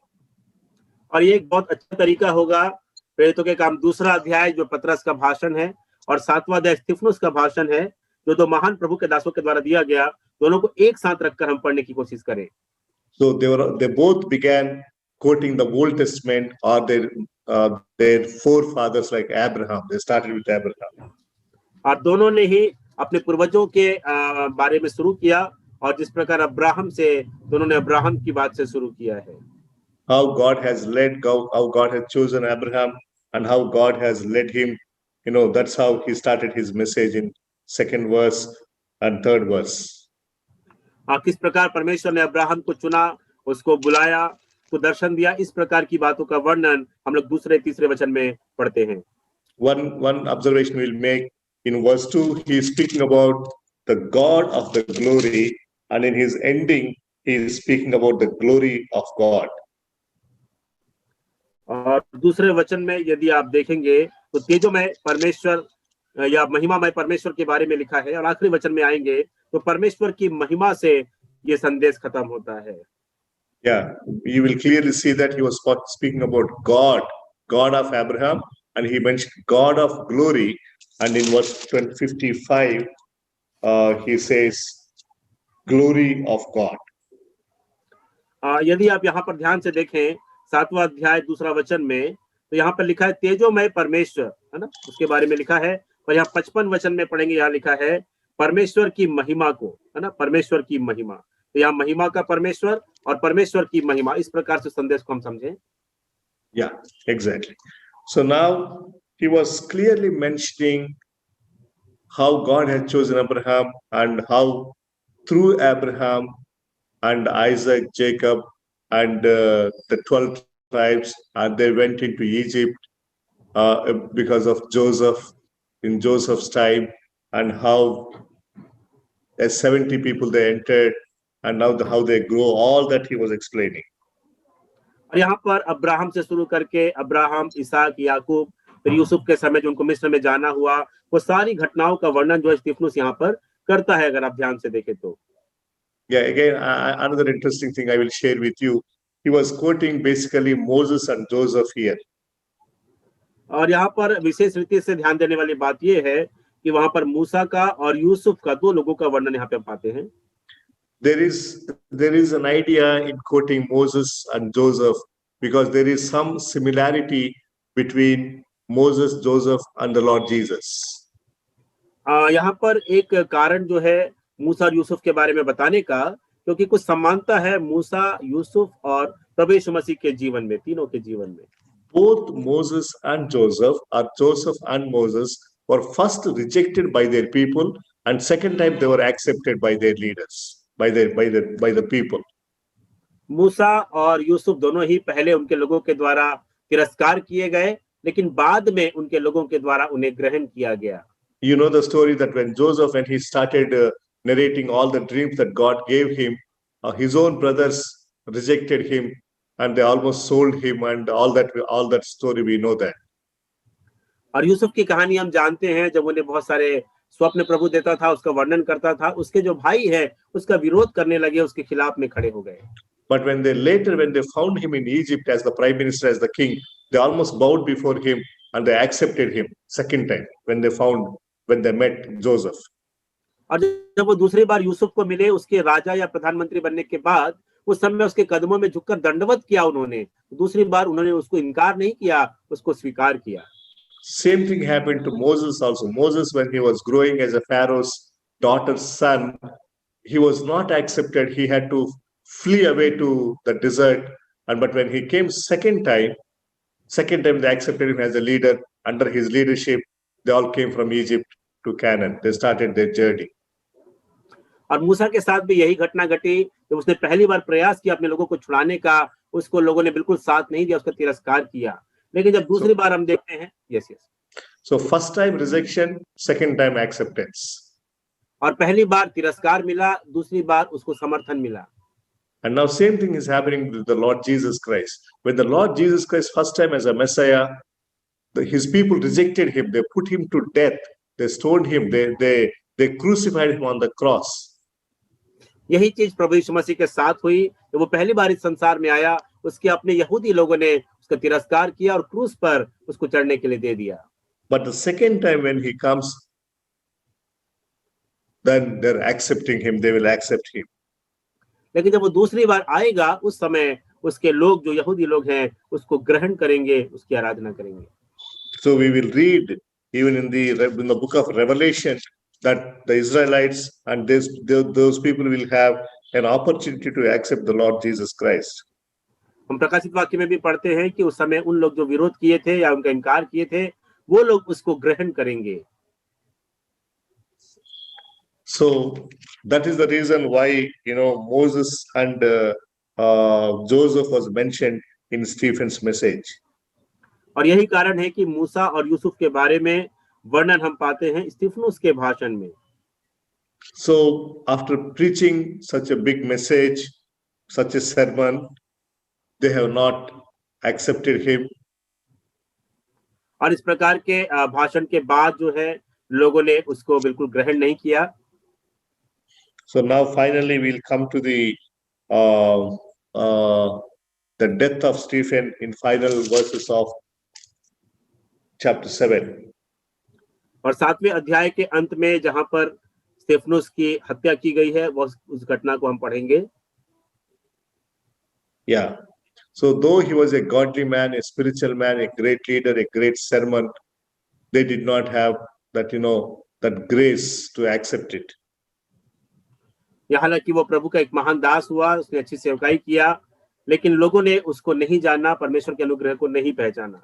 और ये एक बहुत अच्छा तरीका होगा, प्रेरितों के काम 2रा अध्याय जो पतरस का भाषण है और 7वां अध्याय स्तिफनुस का भाषण है, जो दो महान प्रभु के दासों के द्वारा दिया गया, दोनों को एक साथ रखकर हम पढ़ने की कोशिश करें। So they both began quoting the Old Testament or their forefathers like Abraham. They started with Abraham. और दोनों ने ही अपने पूर्वजों के बारे में शुरू किया, और जिस प्रकार अब्राहम से दोनों ने अब्राहम की बात से शुरू किया है। How God has led, how God has chosen Abraham, and how God has led him. You know, that's how he started his message in 2nd verse and 3rd verse. किस प्रकार परमेश्वर ने अब्राहम को चुना, उसको बुलाया, को दर्शन दिया, इस प्रकार की बातों का वर्णन हम लोग 2रे 3रे वचन में पढ़ते हैं। One observation we'll make in verse 2, he is speaking about the God of the glory, and in his ending he is speaking about the glory of God. और 2रे वचन में यदि आप देखेंगे तो तेजोमय परमेश्वर या महिमामय परमेश्वर के बारे में लिखा है, और आखिरी वचन में आएंगे तो परमेश्वर की महिमा से ये संदेश खत्म होता है। Yeah, you will clearly see that he was speaking about God of Abraham, and he mentioned God of glory, and in verse 55 he says glory of God. यदि आप यहाँ पर ध्यान से देखें 7वां अध्याय 2रा वचन में, तो यहाँ पर लिखा है तेजोमय परमेश्वर, है ना, उसके बारे में लिखा है। और यहाँ 55 वचन में पढ़ेंगे, यहाँ लिखा है परमेश्वर की महिमा को, है ना, परमेश्वर की महिमा। तो यहाँ महिमा का परमेश्वर और परमेश्वर की महिमा, इस प्रकार से संदेश को हम समझें। Yeah, exactly. So now he was clearly mentioning how God had chosen Abraham, and how through Abraham and Isaac, Jacob, and the 12 tribes, and they went into Egypt because of Joseph, in Joseph's time, and how as 70 people they entered, and now how they grow, all that he was explaining. और यहाँ पर Abraham से शुरू करके Abraham, इसहाक, याकूब, फिर यूसुफ के समय जो उनको मिस्र में जाना हुआ, वो सारी घटनाओं का वर्णन जो स्तिफनुस यहाँ पर करता है, अगर आप ध्यान से देखें तो। Yeah, again, another interesting thing I will share with you. He was quoting basically Moses and Joseph here. और यहाँ पर विशेष रीति से ध्यान देने वाली बात यह है कि वहां पर मूसा का और यूसुफ का, दो लोगों का वर्णन यहाँ पे पाते हैं। There is an idea in quoting Moses and Joseph, because there is some similarity between Moses, Joseph, and the Lord Jesus. यहाँ पर एक कारण जो है मूसा और यूसुफ के बारे में बताने का, क्योंकि कुछ समानता है मूसा, यूसुफ और प्रभु यीशु मसीह के जीवन में, तीनों के जीवन में। Both Moses and Joseph, or Joseph and Moses, were first rejected by their people, and second time they were accepted by their leaders, by the people. मूसा और यूसुफ दोनों ही पहले उनके लोगों के द्वारा तिरस्कार किए गए, लेकिन बाद में उनके लोगों के द्वारा उन्हें ग्रहण किया गया। You know the story that when Joseph, when he started narrating all the dreams that God gave him, his own brothers rejected him, and they almost sold him, and all that story we know that. और यूसुफ की कहानी हम जानते हैं, जब उन्हें बहुत सारे स्वप्न प्रभु देता था, उसका वर्णन करता था, उसके जो भाई है उसका विरोध करने लगे, उसके खिलाफ में खड़े हो गए। But when they found him in Egypt as the prime minister, as the king, they almost bowed before him, and they accepted him second time when they met Joseph. और जब वो दूसरी बार यूसुफ को मिले, उसके राजा या प्रधानमंत्री बनने के बाद उस समय उसके कदमों में झुककर दंडवत किया उन्होंने। दूसरी बार उन्होंने उसको इनकार नहीं किया, उसको स्वीकार किया। Same thing happened to Moses also. Moses, when he was growing as a Pharaoh's daughter's son, he was not accepted. He had to flee away to the desert. But when he came second time they accepted him as a leader. Under his leadership, they all came from Egypt to Canaan. They started their journey. और मूसा के साथ भी यही घटना घटी। जब उसने पहली बार प्रयास किया अपने लोगों को छुड़ाने का, उसको लोगों ने बिल्कुल साथ नहीं दिया, उसका तिरस्कार किया। लेकिन जब दूसरी बार हम देखते हैं, yes yes, So first time rejection, second time acceptance. और पहली बार तिरस्कार मिला, दूसरी बार उसको समर्थन मिला। And now same thing is happening with the Lord Jesus Christ. When the Lord Jesus Christ first time as a Messiah, his people rejected him. They put him to death. They stoned him. They crucified him on the cross. यही चीज प्रभु यीशु मसीह के साथ हुई। जब वो पहली बार इस संसार में आया, उसके अपने यहूदी लोगों ने उसका तिरस्कार किया और क्रूस पर उसको चढ़ने के लिए दे दिया। But the second time when he comes, then they're accepting him. They will accept him. लेकिन जब वो दूसरी बार आएगा, उस समय उसके लोग, जो यहूदी लोग हैं, उसको ग्रहण करेंगे, उसकी आराधना करेंगे। So we will read even in the book of Revelation that the Israelites and those people will have an opportunity to accept the Lord Jesus Christ. हम प्रकाशित वाक्य में भी पढ़ते हैं कि उस समय उन लोग जो विरोध किए थे या उनका इनकार किए थे, वो लोग उसको ग्रहण करेंगे। So that is the reason why Moses and Joseph was mentioned in Stephen's message. और यही कारण है कि मूसा और यूसुफ के बारे में वर्णन हम पाते हैं स्तिफनुस के भाषण में। So after preaching such a big message, such a sermon, they have not accepted him. और इस प्रकार के भाषण के बाद जो है, लोगों ने उसको बिल्कुल ग्रहण नहीं किया। So now finally we'll come to the death of Stephen in final verses of chapter 7. और 7वें अध्याय के अंत में जहां पर स्तिफनुस की हत्या की गई है, वो उस घटना को हम पढ़ेंगे। Yeah. So though he was a godly man, a spiritual man, a great leader, a great servant, they did not have that that grace to accept it. हालांकि वो प्रभु का एक महान दास हुआ, उसने अच्छी सेवकाई किया, लेकिन लोगों ने उसको नहीं जाना, परमेश्वर के अनुग्रह को नहीं पहचाना।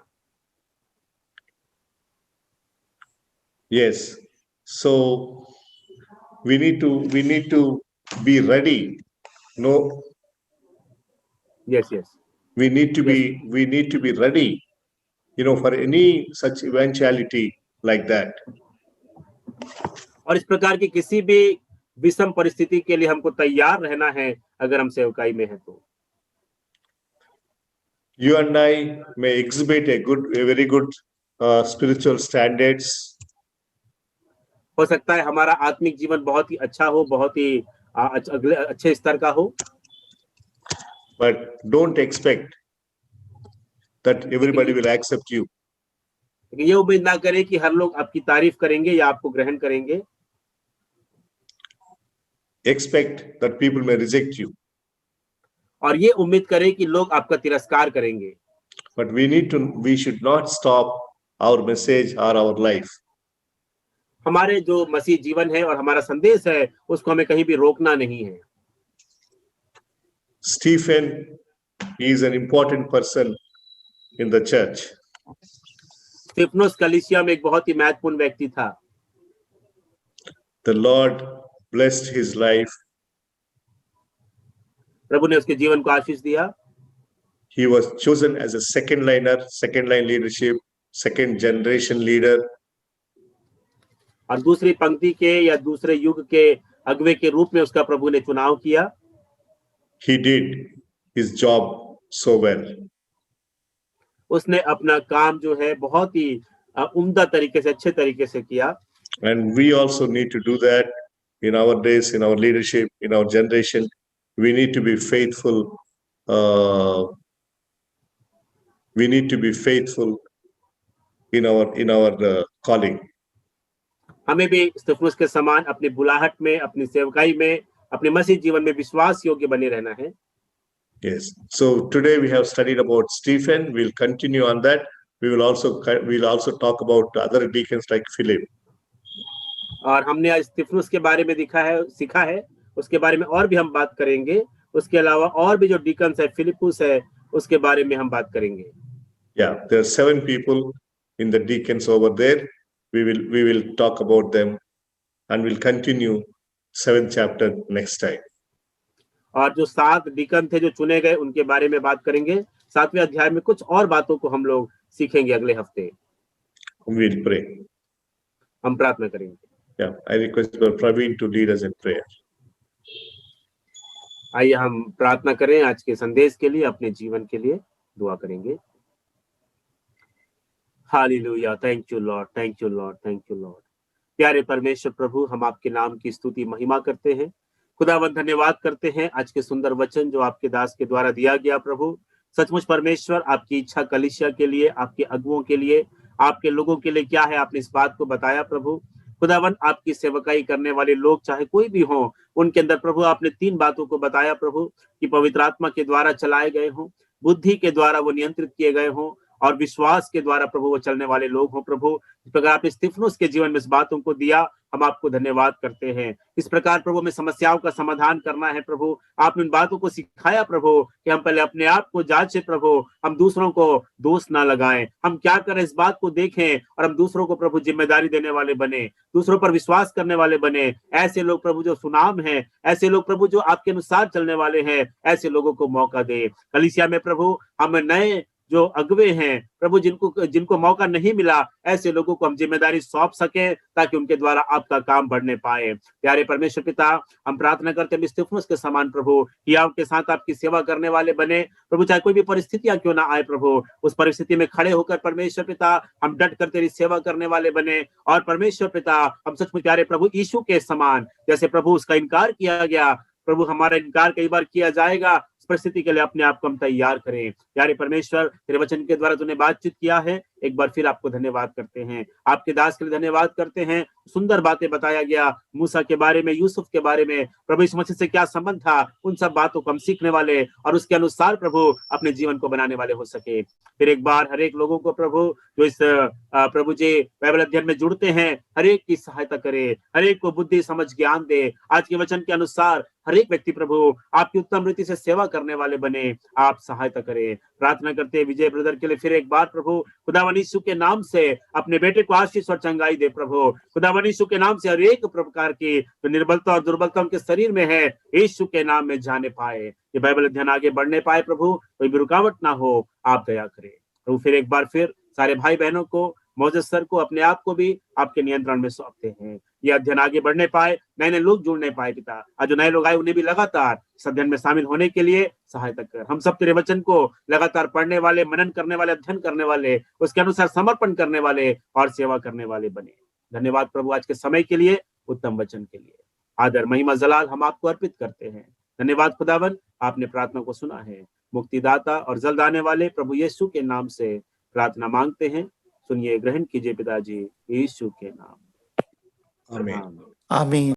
Yes. So we need to be ready. No. Yes. We need to be ready, for any such eventuality like that. और इस प्रकार की किसी भी विषम परिस्थिति के लिए हमको तैयार रहना है, अगर हम सेवकाई में हैं तो। You and I may exhibit a very good spiritual standards. हो सकता है हमारा आत्मिक जीवन बहुत ही अच्छा हो, बहुत ही अच्छे स्तर का हो। But don't expect that everybody will accept you. ये उम्मीद ना करें कि हर लोग आपकी तारीफ करेंगे या आपको ग्रहण करेंगे। Expect that people may reject you. और ये उम्मीद करें कि लोग आपका तिरस्कार करेंगे। But we should not stop our message or our life. हमारे जो मसीह जीवन है और हमारा संदेश है, उसको हमें कहीं भी रोकना नहीं है। Stephen is an important person in the church. स्तिफनुस कलीसिया में एक बहुत ही महत्वपूर्ण व्यक्ति था। The Lord blessed his life. प्रभु ने उसके जीवन को आशीष दिया। He was chosen as a second line leadership, second generation leader. और दूसरी पंक्ति के या दूसरे युग के अगुवे के रूप में उसका प्रभु ने चुनाव किया। He did his job so well. उसने अपना काम जो है बहुत ही उम्दा तरीके से, अच्छे तरीके से किया। And we also need to do that in our days, in our leadership, in our generation. We need to be faithful. We need to be faithful in our calling. हमें भी स्तिफनुस के समान अपनी बुलाहट में, अपनी सेवकाई में, अपने मसीह जीवन में विश्वास योग्य बने रहना है। Yes. So today we have studied about Stephen. We'll continue on that. We'll also talk about other deacons like Philip. और हमने आज स्तिफनुस के बारे में सीखा है, उसके बारे में और भी हम बात करेंगे। उसके अलावा और भी जो डीकन्स है, फिलिपुस है, उसके बारे में हम बात करेंगे। Yeah, there are 7 people in the deacons over there. We will talk about them and we'll continue 7th chapter next time. और जो 7 डीकन थे जो चुने गए, उनके बारे में बात करेंगे। 7वें अध्याय में कुछ और बातों को हम लोग सीखेंगे अगले हफ्ते। We'll pray. हम प्रार्थना करेंगे। Yeah, I request Praveen to lead us in prayer. आइए हम प्रार्थना करें आज के संदेश के लिए, अपने जीवन के लिए दुआ करेंगे। Hallelujah, thank you Lord, thank you Lord, thank you Lord. प्यारे परमेश्वर प्रभु, हम आपके नाम की स्तुति महिमा करते हैं। खुदावन धन्यवाद करते हैं आज के सुंदर वचन जो आपके दास के द्वारा दिया गया। प्रभु सचमुच परमेश्वर, आपकी इच्छा कलीसिया के लिए, आपके अगुओं के लिए, आपके लोगों के लिए क्या है, आपने इस बात को बताया। प्रभु खुदावन, आपकी सेवकाई करने वाले लोग चाहे कोई भी हो, उनके अंदर प्रभु आपने 3 बातों को बताया प्रभु, कि पवित्र आत्मा के द्वारा चलाए गए हों, बुद्धि के द्वारा वो नियंत्रित किए गए हों, और विश्वास के द्वारा प्रभु वो चलने वाले लोग हों। प्रभु इस प्रकार आप स्तिफनुस के जीवन में इस बातों को दिया, हम आपको धन्यवाद करते हैं। इस प्रकार प्रभु में समस्याओं का समाधान करना है प्रभु, आपने उन बातों को सिखाया प्रभु, कि हम पहले अपने आप को जांचें प्रभु, हम दूसरों को दोष ना लगाएं, हम क्या करें इस बात को देखें, और हम दूसरों को प्रभु जिम्मेदारी देने वाले बने, दूसरों पर विश्वास करने वाले बने। ऐसे लोग प्रभु जो सुनाम है, ऐसे लोग प्रभु जो आपके अनुसार चलने वाले हैं, ऐसे लोगों को मौका दे। कलीसिया में प्रभु हम नए जो अगुवे हैं प्रभु, जिनको मौका नहीं मिला, ऐसे लोगों को हम जिम्मेदारी सौंप सके, ताकि उनके द्वारा आपका काम बढ़ने पाए। प्यारे परमेश्वर पिता, हम प्रार्थना करते हैं स्तिफनुस के समान प्रभु, हियाव के साथ आपकी सेवा करने वाले बने प्रभु, चाहे कोई भी परिस्थितियां क्यों ना आए प्रभु, उस परिस्थिति में खड़े होकर परमेश्वर पिता हम डट कर तेरी सेवा करने वाले बने। और परमेश्वर पिता, हम सचमुच प्यारे प्रभु यीशु के समान, जैसे प्रभु उसका इनकार किया गया प्रभु, हमारा इनकार कई बार किया जाएगा, परिस्थिति के लिए अपने आप को हम तैयार करें। प्यारे परमेश्वर, तेरे वचन के द्वारा तूने बातचीत किया है, एक बार फिर आपको धन्यवाद करते हैं, आपके दास के लिए धन्यवाद करते हैं। सुंदर बातें बताया गया, मूसा के बारे में, यूसुफ के बारे में, प्रभु यीशु मसीह से क्या संबंध था, उन सब बातों को हम सीखने वाले और उसके अनुसार प्रभु अपने जीवन को बनाने वाले हो सके। फिर एक बार हर एक लोगों को प्रभु जो इस प्रभु जी बाइबल अध्ययन में जुड़ते हैं, हर एक की सहायता करे, हर एक को बुद्धि समझ ज्ञान दे, आज के वचन के अनुसार हर एक व्यक्ति प्रभु आपकी उत्तम रीति से सेवा करने वाले बने, आप सहायता करें। प्रार्थना करते हैं विजय ब्रदर के लिए फिर एक बार प्रभु, खुदावन यीशु के नाम से अपने बेटे को आशीष और चंगाई दे प्रभु, खुदावन यीशु के नाम से हर एक प्रकार की जो निर्बलता और दुर्बलता उनके शरीर में है, यीशु के नाम में जाने पाए, ये बाइबल अध्ययन आगे बढ़ने पाए प्रभु, कोई भी रुकावट ना हो, आप दया करें प्रभु। फिर एक बार फिर सारे भाई बहनों को, मौजूद सर को, अपने आप को भी आपके नियंत्रण में सौंपते हैं, ये अध्ययन आगे बढ़ने पाए, नए नए लोग जुड़ने पाए पिता, आज जो नए लोग आए उन्हें भी लगातार इस अध्ययन में शामिल होने के लिए सहायता कर। हम सब तेरे वचन को लगातार पढ़ने वाले, मनन करने वाले, अध्ययन करने वाले, उसके अनुसार समर्पण करने वाले और सेवा करने वाले बने। धन्यवाद प्रभु आज के समय के लिए, उत्तम वचन के लिए। आदर महिमा जलाल हम आपको अर्पित करते हैं। धन्यवाद खुदावन, आपने प्रार्थना को सुना है। मुक्तिदाता और जल्द आने वाले प्रभु यीशु के नाम से प्रार्थना मांगते हैं, सुनिए, ग्रहण कीजिए पिताजी, यीशु के नाम। आमीन। आमीन।